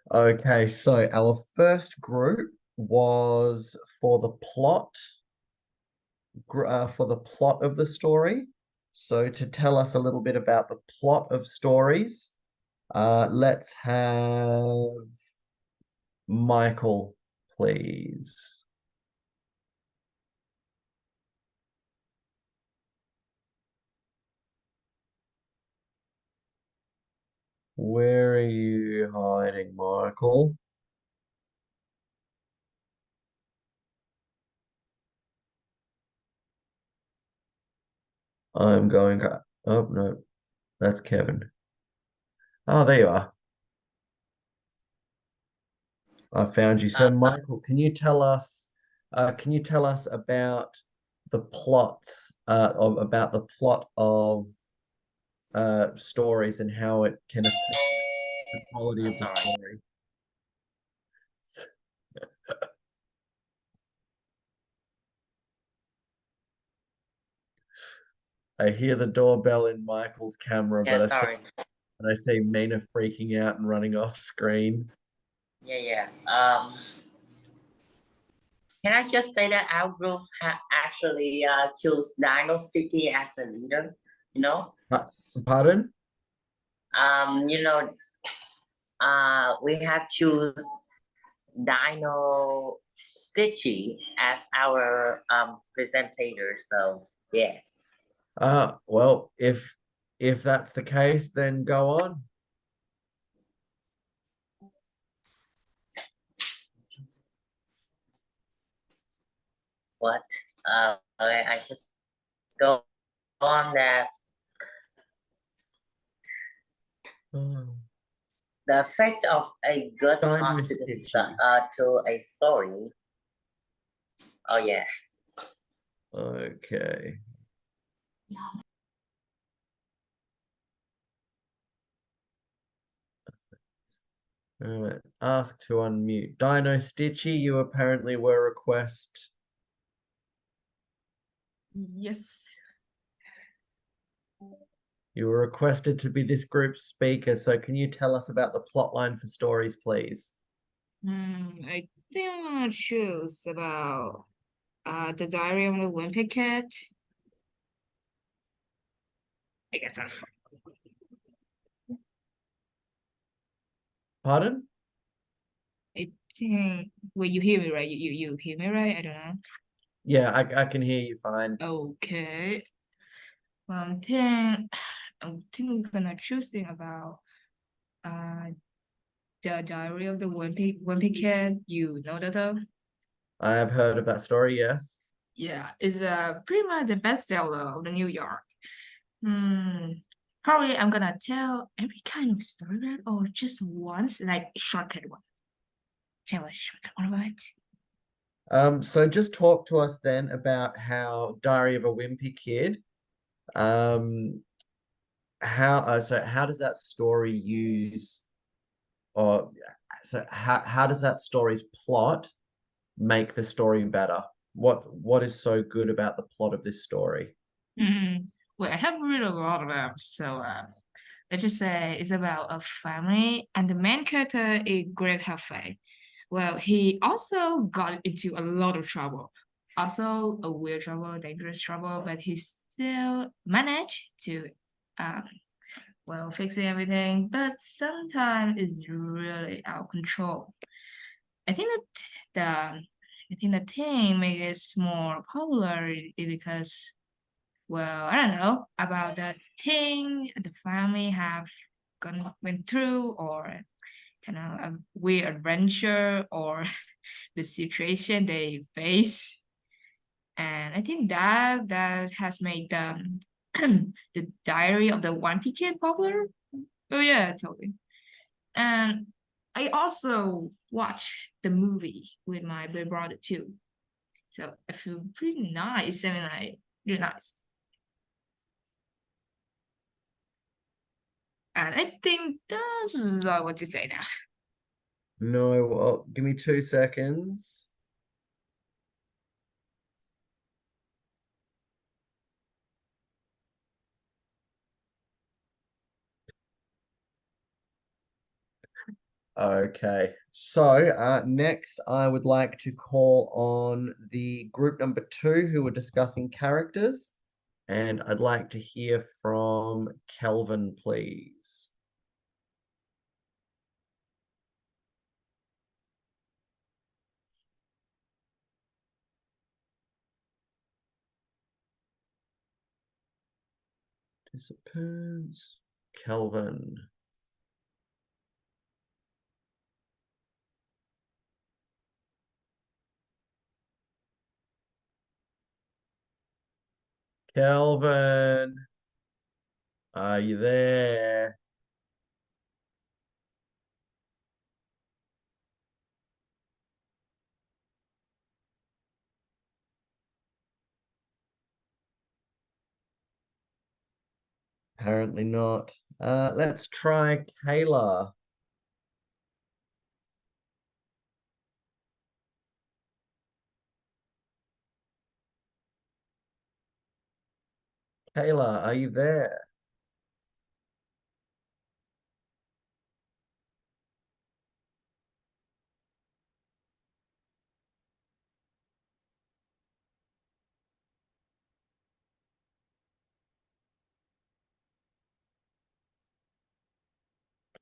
Okay, so our first group was for the plot, for the plot of the story. So to tell us a little bit about the plot of stories, let's have Michael, please. Where are you hiding, Michael? I'm going to Oh, no, that's Kevin. Oh, there you are. I found you. So, Michael, can you tell us about the plots, about the plot of stories and how it can affect the quality of the Sorry. story? I hear the doorbell in Michael's camera, Yeah, but sorry. I see Mina freaking out and running off screen. Yeah. Can I just say that our group actually chose Dino Sticky as the leader? You know, Pardon? you know, we have choose Dino Stitchy as our presentator. So yeah. Well, if that's the case, then go on. What? I just go on that the effect of a good Dino plot Stitchy. to a story. Oh yeah. Okay. All right. Ask to unmute. Dino Stitchy, you apparently were request. Yes. You were requested to be this group's speaker, so can you tell us about the plot line for stories, please? I think I'm gonna choose about the Diary of the Wimpy Cat. I guess I'm Pardon? I think well you hear me right? You hear me right? I don't know. Yeah, I can hear you fine. Okay. Well, I think we're gonna choosing about uh the Diary of the Wimpy Cat. You know that though? I have heard of that story, yes. Yeah, it's pretty much the bestseller of the New York. Probably I'm gonna tell every kind of story right or just once, like shortcut one. Tell a shortcut one about it. So just talk to us then about how Diary of a Wimpy Kid, how does that story use, or so how does that story's plot make the story better? What is so good about the plot of this story? Well, I have read a lot of them, so let's just say it's about a family, and the main character is Greg Halfway. Well, he also got into a lot of trouble, also a weird trouble, dangerous trouble, but he still managed to, um, well, fix everything. But sometimes it's really out of control. I think I think the thing makes it more popular is because, well, I don't know about the thing the family have went through, or kind of a weird adventure, or the situation they face. And I think that has made the Diary of the Wimpy Kid popular. Oh yeah, totally. And I also watched the movie with my big brother too. So I feel pretty nice. I mean, like, really nice. And I think that's all what to say now. No, well, give me 2 seconds. Okay, so next I would like to call on the group number 2 who are discussing characters, and I'd like to hear from Kelvin, please. Participants, Kelvin. Kelvin. Are you there? Apparently not. Let's try Kayla. Kayla, are you there?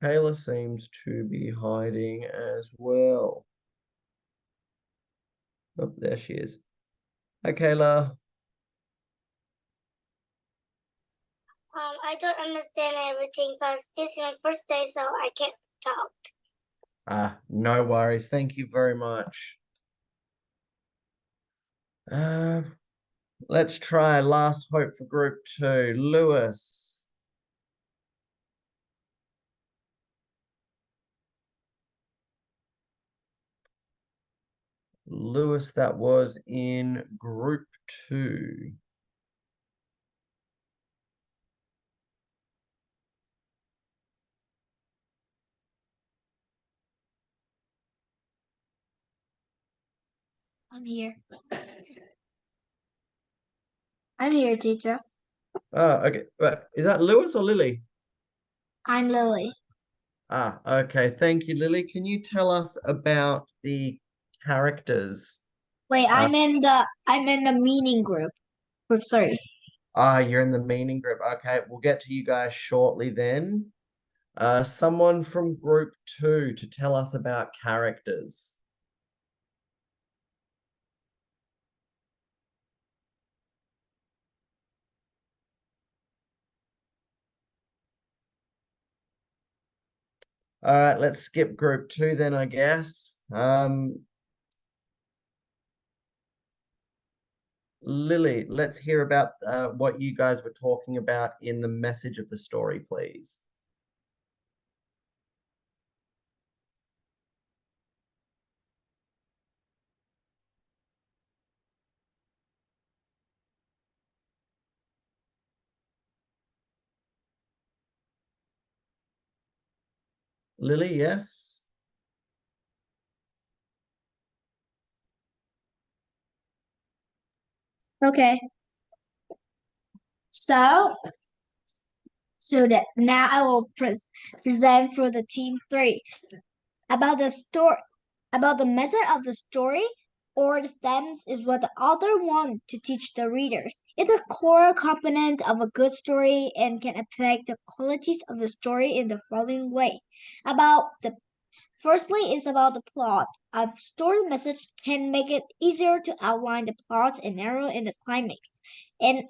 Kayla seems to be hiding as well. Oh, there she is. Hi, Kayla. I don't understand everything because this is my first day, so I can't talk. No worries. Thank you very much. Let's try last hope for group 2. Lewis. Lewis, that was in group 2. I'm here. I'm here, teacher. Oh, okay. But is that Lewis or Lily? I'm Lily. Okay. Thank you, Lily. Can you tell us about the characters? Wait, I'm in the meaning group. Group 3. You're in the meaning group. Okay, we'll get to you guys shortly then. Someone from group 2 to tell us about characters. All right, let's skip group 2 then, I guess. Lily, let's hear about what you guys were talking about in the message of the story, please. Lily, yes? Okay. So now I will present for the team 3 about the story, about the method of the story, or the stems is what the author wants to teach the readers. It's a core component of a good story and can affect the qualities of the story in the following way. Firstly, it's about the plot. A story message can make it easier to outline the plot and narrow in the climax, and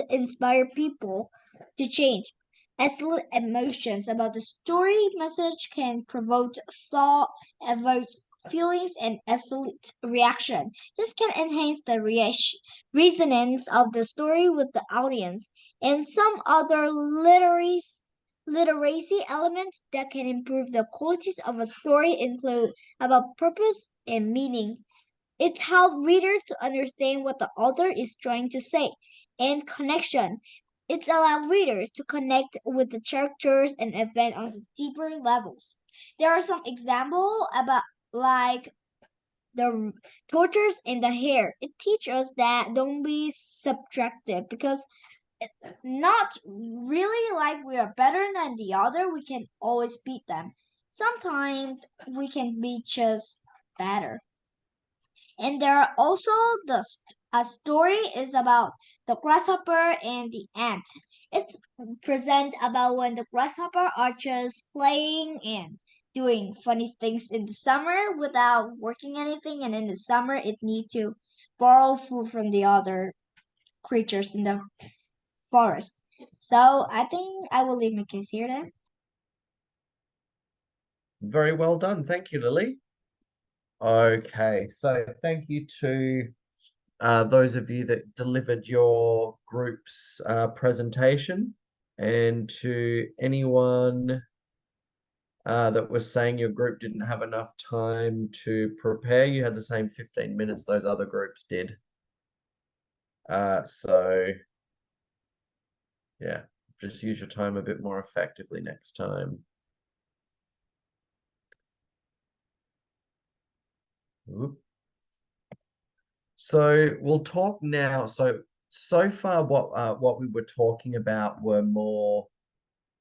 inspire people to change. Excellent emotions about the story message can provoke thought, evoke feelings, and elicit reaction. This can enhance the resonance of the story with the audience. And some other literacy elements that can improve the qualities of a story include about purpose and meaning. It helps readers to understand what the author is trying to say, and connection. It allows readers to connect with the characters and event on deeper levels. There are some examples about like the tortures in the hair. It teaches us that don't be subtractive because not really like we are better than the other. We can always beat them. Sometimes we can be just better. And there are also a story is about the grasshopper and the ant. It's present about when the grasshopper are just playing and doing funny things in the summer without working anything, and in the summer it need to borrow food from the other creatures in the forest. So I think I will leave my case here then. Very well done. Thank you, Lily. Okay, so thank you to those of you that delivered your group's presentation. And to anyone that was saying your group didn't have enough time to prepare, you had the same 15 minutes those other groups did. So yeah, just use your time a bit more effectively next time. Oop. So we'll talk now. So far what we were talking about were more,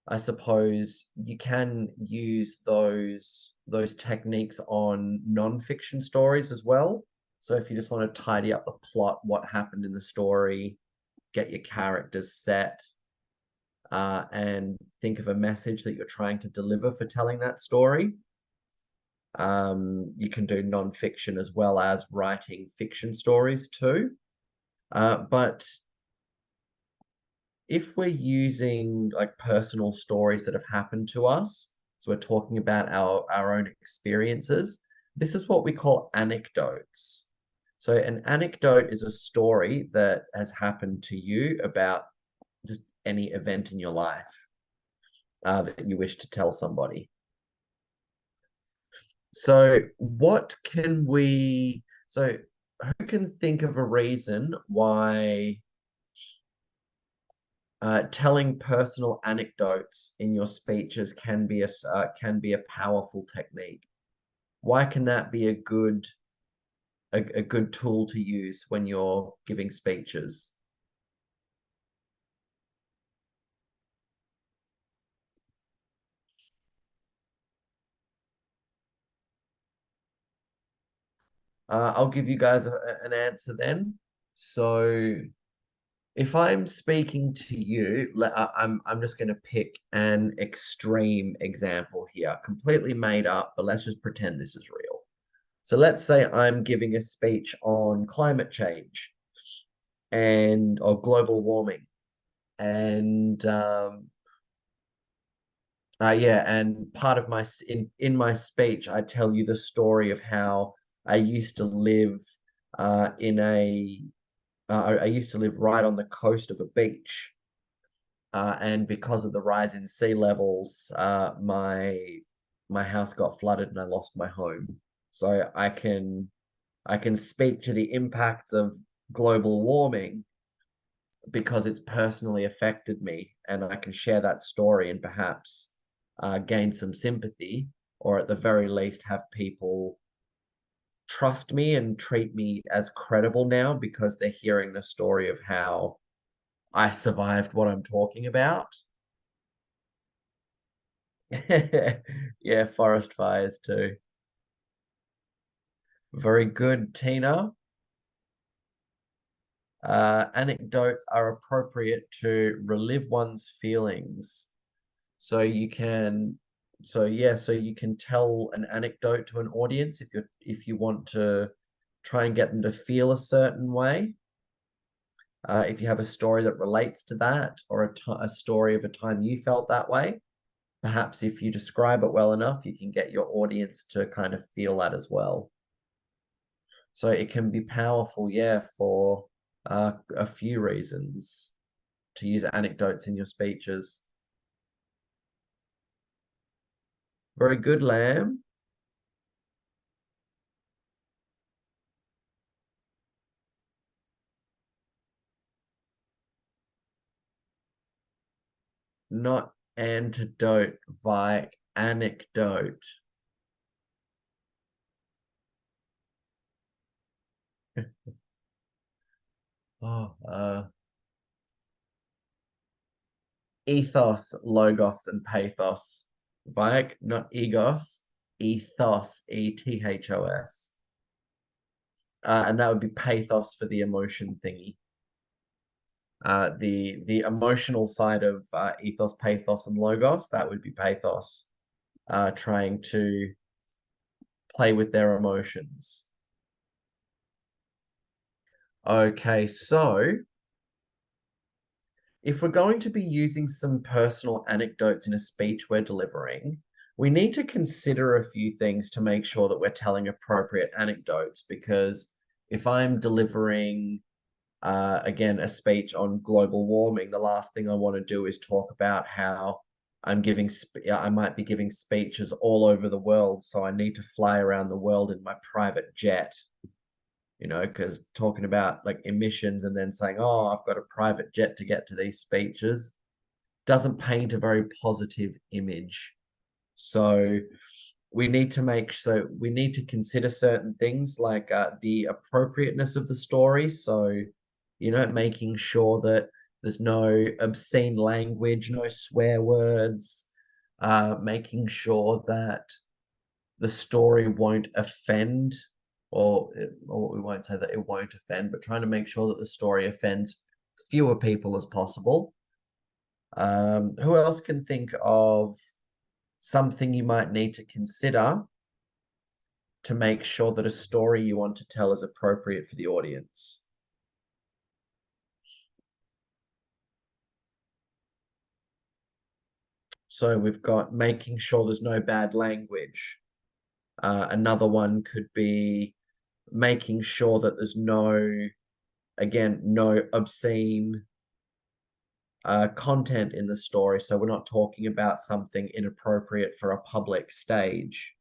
I suppose you can use those techniques on non-fiction stories as well. So if you just want to tidy up the plot, what happened in the story, get your characters set, and think of a message that you're trying to deliver for telling that story. You can do non-fiction as well as writing fiction stories too. But if we're using like personal stories that have happened to us, so we're talking about our own experiences, this is what we call anecdotes. So an anecdote is a story that has happened to you about just any event in your life that you wish to tell somebody. So what can we, so who can think of a reason why telling personal anecdotes in your speeches can be a powerful technique? Why can that be a good tool to use when you're giving speeches? I'll give you guys an answer then. So if I'm speaking to you, I'm just going to pick an extreme example here, completely made up, but let's just pretend this is real. So let's say I'm giving a speech on climate change or global warming, and and part of my in my speech, I tell you the story of how I used to live I used to live right on the coast of a beach, and because of the rise in sea levels, my house got flooded and I lost my home. So I can speak to the impacts of global warming because it's personally affected me, and I can share that story and perhaps gain some sympathy, or at the very least have people trust me and treat me as credible now because they're hearing the story of how I survived what I'm talking about. Yeah, forest fires too. Very good, Tina. Anecdotes are appropriate to relive one's feelings. So you can tell an anecdote to an audience if you want to try and get them to feel a certain way. If you have a story that relates to that, or a story of a time you felt that way, perhaps if you describe it well enough, you can get your audience to kind of feel that as well. So it can be powerful, yeah, for a few reasons to use anecdotes in your speeches. Very good, Lamb. Not antidote, by anecdote. Ethos, logos, and pathos. Like, not egos, ethos, ethos. And that would be pathos for the emotion thingy. The emotional side of ethos, pathos, and logos, that would be pathos, trying to play with their emotions. Okay, so if we're going to be using some personal anecdotes in a speech we're delivering, we need to consider a few things to make sure that we're telling appropriate anecdotes, because if I'm delivering again, a speech on global warming, the last thing I want to do is talk about how I might be giving speeches all over the world, so I need to fly around the world in my private jet. You know, because talking about like emissions and then saying, oh, I've got a private jet to get to these speeches doesn't paint a very positive image. So we need to consider certain things like the appropriateness of the story. So, you know, making sure that there's no obscene language, no swear words, making sure that the story won't offend, or we won't say that it won't offend, but trying to make sure that the story offends fewer people as possible. Who else can think of something you might need to consider to make sure that a story you want to tell is appropriate for the audience? So we've got making sure there's no bad language. Another one could be making sure that there's no obscene content in the story. So we're not talking about something inappropriate for a public stage.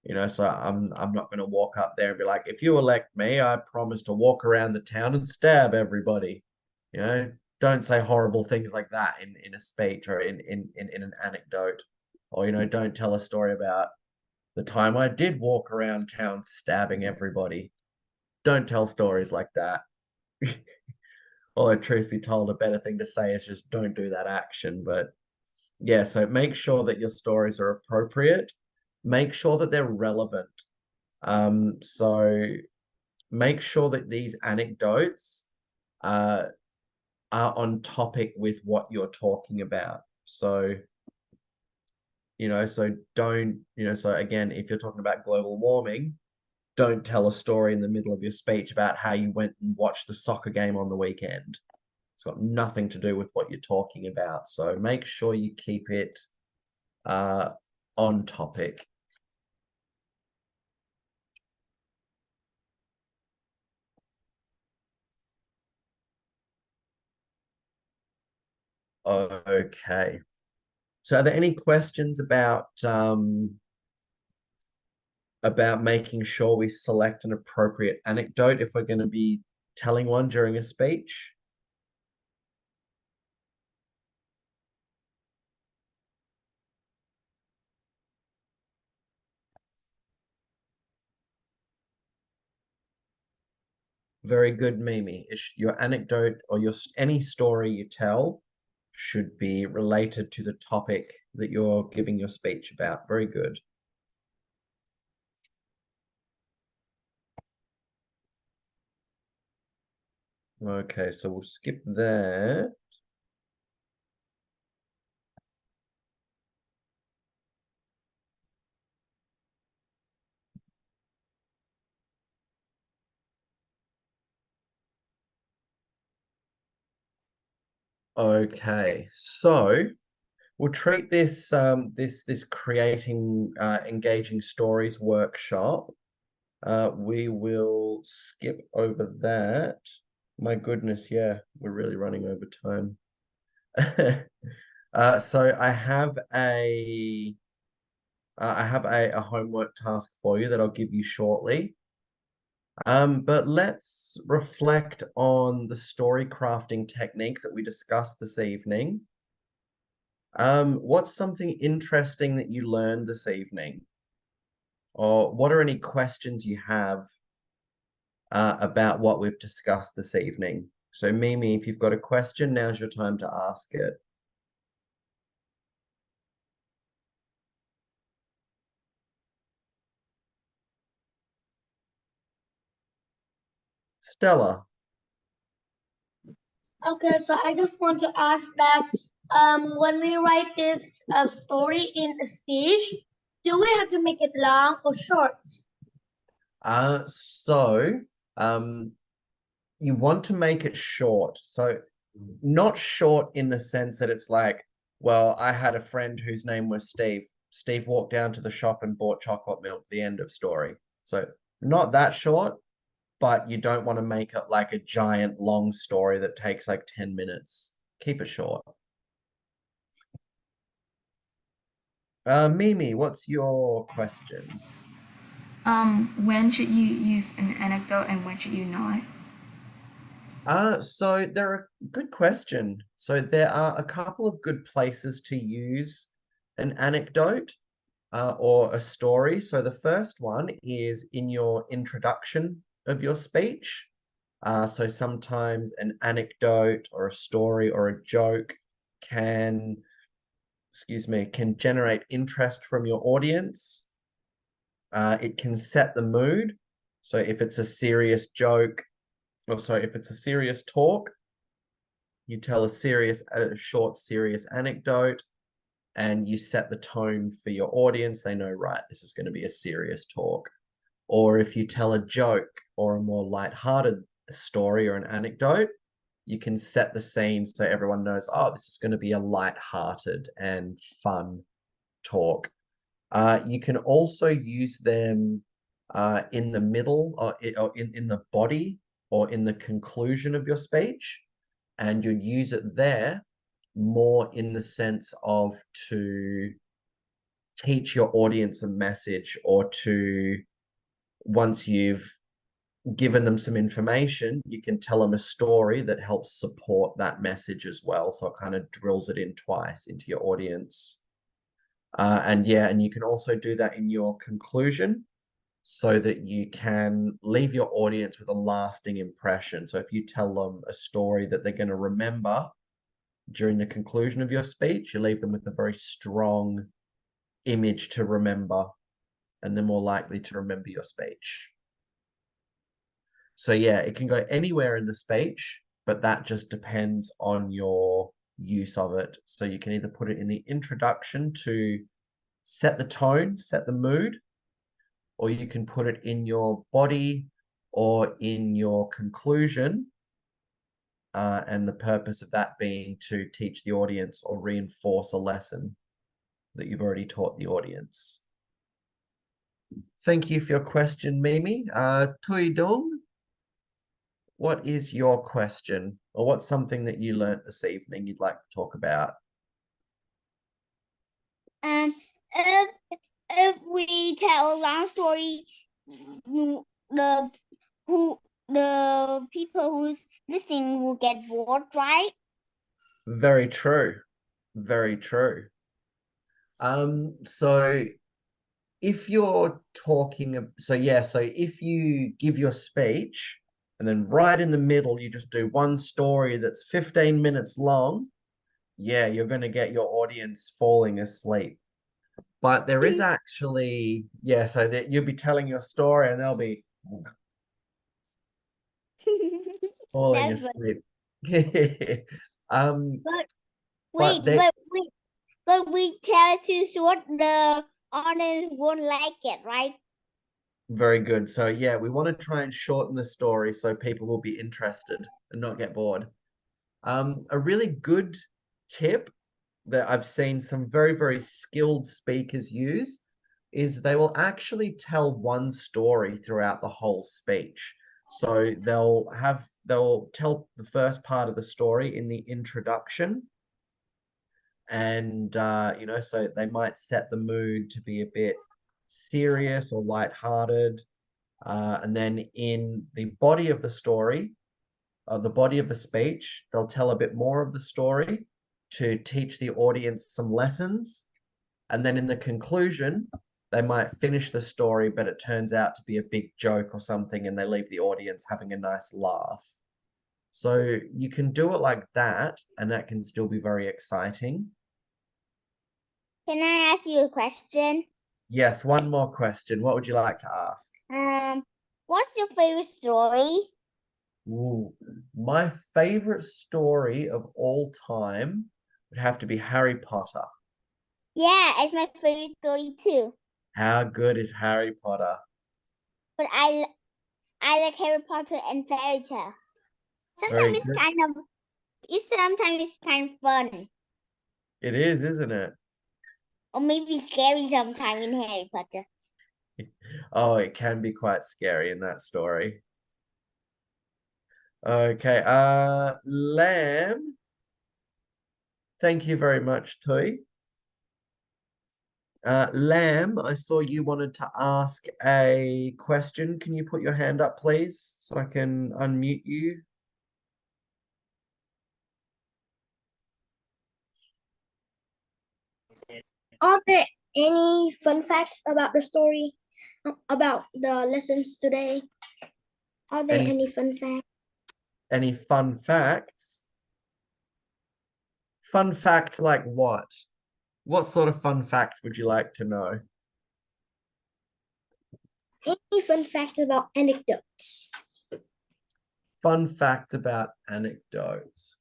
You know, so I'm not going to walk up there and be like, if you elect me, I promise to walk around the town and stab everybody. You know, don't say horrible things like that in a speech or in an anecdote. Or, you know, don't tell a story about the time I did walk around town stabbing everybody. Don't tell stories like that. Although, truth be told, a better thing to say is just don't do that action. But yeah, so make sure that your stories are appropriate. Make sure that they're relevant. So make sure that these anecdotes are on topic with what you're talking about. So, you know, so don't, you know, so again, if you're talking about global warming, don't tell a story in the middle of your speech about how you went and watched the soccer game on the weekend. It's got nothing to do with what you're talking about. So make sure you keep it on topic. Okay. So are there any questions about making sure we select an appropriate anecdote if we're going to be telling one during a speech? Very good, Mimi. Your anecdote or any story you tell should be related to the topic that you're giving your speech about. Very good. Okay, so we'll skip that. Okay, so we'll treat this this creating engaging stories workshop. We will skip over that. My goodness, yeah, we're really running over time. So I have a homework task for you that I'll give you shortly. But let's reflect on the story crafting techniques that we discussed this evening. What's something interesting that you learned this evening? Or what are any questions you have about what we've discussed this evening? So Mimi, if you've got a question, now's your time to ask it. Stella. Okay, so I just want to ask that when we write this story in a speech, do we have to make it long or short? So you want to make it short. So not short in the sense that it's like, well, I had a friend whose name was Steve. Steve walked down to the shop and bought chocolate milk, the end of story. So not that short, but you don't want to make it like a giant long story that takes like 10 minutes. Keep it short. Mimi, what's your questions? When should you use an anecdote and when should you not? So there are good question. So there are a couple of good places to use an anecdote or a story. So the first one is in your introduction of your speech. So sometimes an anecdote or a story or a joke can generate interest from your audience. It can set the mood. So if it's a serious joke, if it's a serious talk, you tell a short, serious anecdote, and you set the tone for your audience. They know, right, this is going to be a serious talk. Or if you tell a joke or a more lighthearted story or an anecdote, you can set the scene so everyone knows, oh, this is going to be a lighthearted and fun talk. You can also use them in the middle or in the body or in the conclusion of your speech, and you'd use it there more in the sense of to teach your audience a message, or to, once you've given them some information, you can tell them a story that helps support that message as well. So it kind of drills it in twice into your audience. And you can also do that in your conclusion so that you can leave your audience with a lasting impression. So if you tell them a story that they're going to remember during the conclusion of your speech, you leave them with a very strong image to remember, and they're more likely to remember your speech. So yeah, it can go anywhere in the speech, but that just depends on your use of it. So you can either put it in the introduction to set the tone, set the mood, or you can put it in your body or in your conclusion. And the purpose of that being to teach the audience or reinforce a lesson that you've already taught the audience. Thank you for your question, Mimi. Tui Dung, what is your question, or what's something that you learnt this evening you'd like to talk about? If we tell a long story, the people who's listening will get bored, right? Very true. Very true. So if you're talking, so if you give your speech and then right in the middle, you just do one story that's 15 minutes long, yeah, you're going to get your audience falling asleep. But there is actually, so that you'll be telling your story and they'll be falling asleep. But we tell it too short, the audience won't like it, right? Very good. So yeah, we want to try and shorten the story so people will be interested and not get bored. A really good tip that I've seen some very, very skilled speakers use is they will actually tell one story throughout the whole speech. So they'll tell the first part of the story in the introduction. And, so they might set the mood to be a bit serious or lighthearted. And then in the body of the story, the body of the speech, they'll tell a bit more of the story to teach the audience some lessons. And then in the conclusion, they might finish the story, but it turns out to be a big joke or something, and they leave the audience having a nice laugh. So you can do it like that, and that can still be very exciting. Can I ask you a question? Yes, one more question. What would you like to ask? What's your favorite story? Ooh, my favorite story of all time would have to be Harry Potter. Yeah, it's my favorite story too. How good is Harry Potter? But I like Harry Potter and fairy tale. Sometimes it's kind of fun. It is, isn't it? Or maybe scary sometimes in Harry Potter. Oh, it can be quite scary in that story. Okay, Lamb. Thank you very much, Tui. Lamb, I saw you wanted to ask a question. Can you put your hand up, please, so I can unmute you? Are there any fun facts about the story, about the lessons today? Are there Any- any fun facts? Any fun facts? Fun facts like what? What sort of fun facts would you like to know? Any fun facts about anecdotes? Fun fact about anecdotes.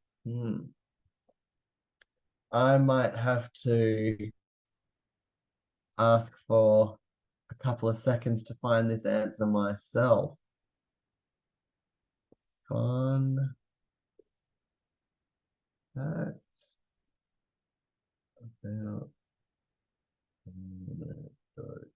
I might have to ask for a couple of seconds to find this answer myself. Fun facts about anecdotes.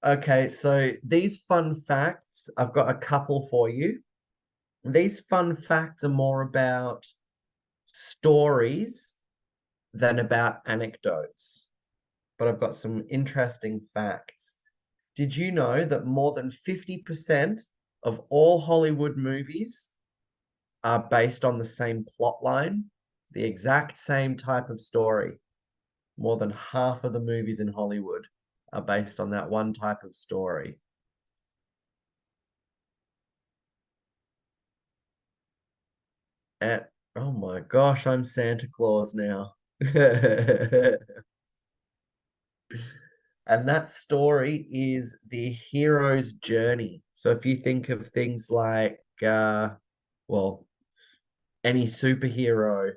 Okay, so these fun facts, I've got a couple for you. These fun facts are more about stories than about anecdotes, but I've got some interesting facts. Did you know that more than 50% of all Hollywood movies are based on the same plot line, the exact same type of story? More than half of the movies in Hollywood are based on that one type of story. And oh my gosh, I'm Santa Claus now. And that story is the hero's journey. So if you think of things like, well, any superhero,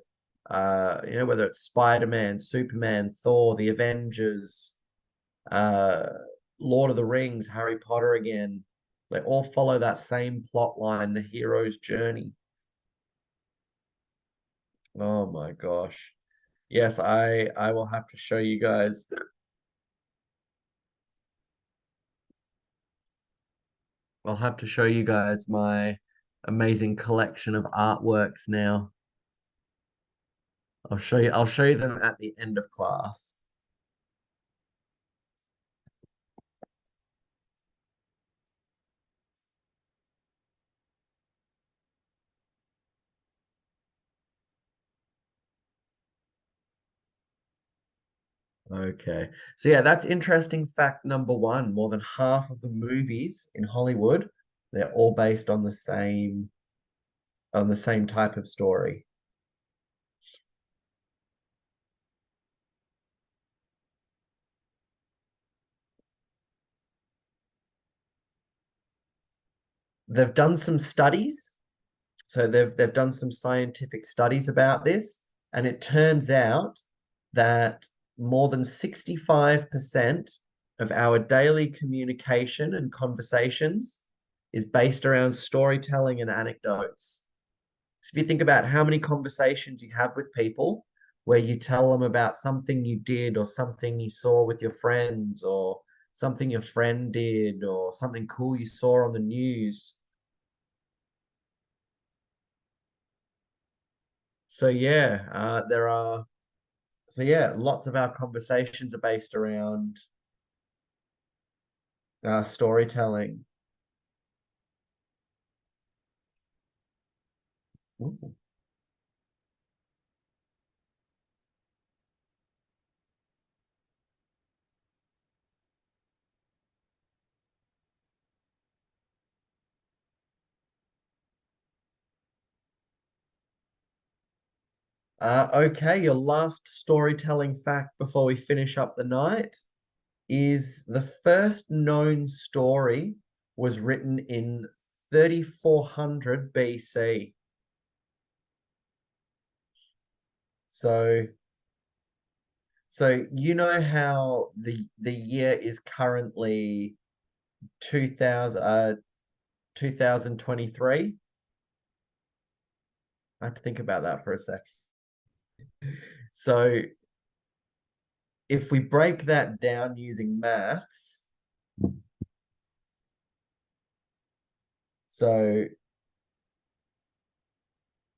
whether it's Spider-Man, Superman, Thor, the Avengers, Lord of the Rings, Harry Potter again, they all follow that same plot line, the hero's journey. Oh my gosh. Yes, I will have to show you guys. I'll have to show you guys my amazing collection of artworks now. I'll show you them at the end of class. Okay. So yeah, that's interesting fact number one. More than half of the movies in Hollywood, they're all based on the same type of story. They've done some studies. So they've done some scientific studies about this, and it turns out that more than 65% of our daily communication and conversations is based around storytelling and anecdotes. So if you think about how many conversations you have with people where you tell them about something you did or something you saw with your friends or something your friend did or something cool you saw on the news. So yeah, lots of our conversations are based around storytelling. Ooh. Okay, your last storytelling fact before we finish up the night is the first known story was written in 3400 BC. So So you know how the year is currently 2023? I have to think about that for a sec. So if we break that down using maths, so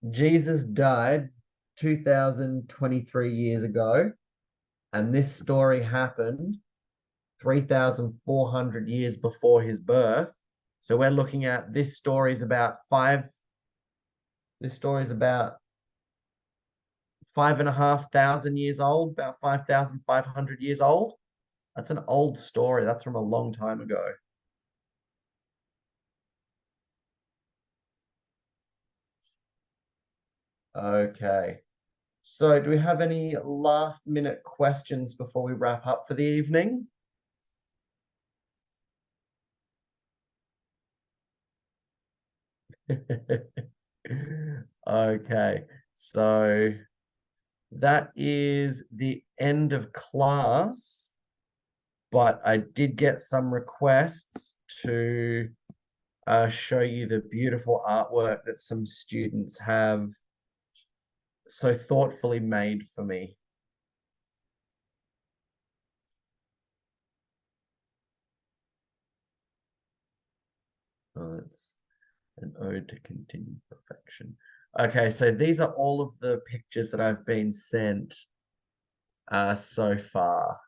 Jesus died 2023 years ago, and this story happened 3,400 years before his birth. So we're looking at this story is about 5,500 years old, about 5,500 years old. That's an old story. That's from a long time ago. Okay. So do we have any last minute questions before we wrap up for the evening? Okay, so that is the end of class, but I did get some requests to show you the beautiful artwork that some students have so thoughtfully made for me. Oh, it's an ode to continued perfection. Okay, so these are all of the pictures that I've been sent so far.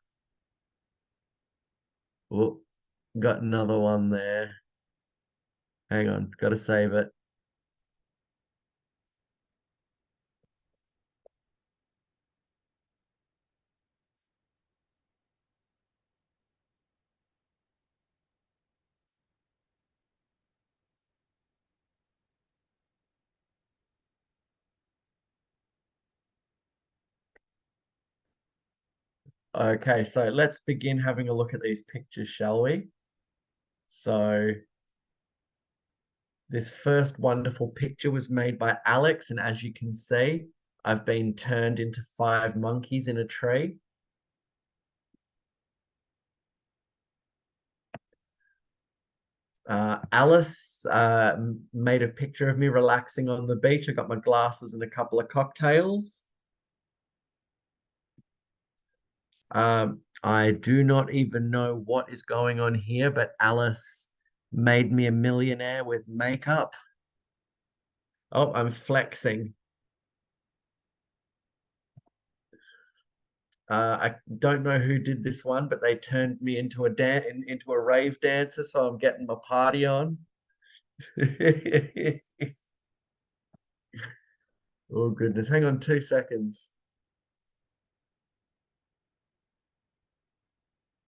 Oh, got another one there. Hang on, gotta save it. Okay, so let's begin having a look at these pictures, shall we? So this first wonderful picture was made by Alex, and as you can see, I've been turned into 5 monkeys in a tree. Alice made a picture of me relaxing on the beach. I got my glasses and a couple of cocktails. I do not even know what is going on here, but Alice made me a millionaire with makeup. Oh, I'm flexing. I don't know who did this one, but they turned me into a rave dancer, so I'm getting my party on. Oh goodness, hang on 2 seconds.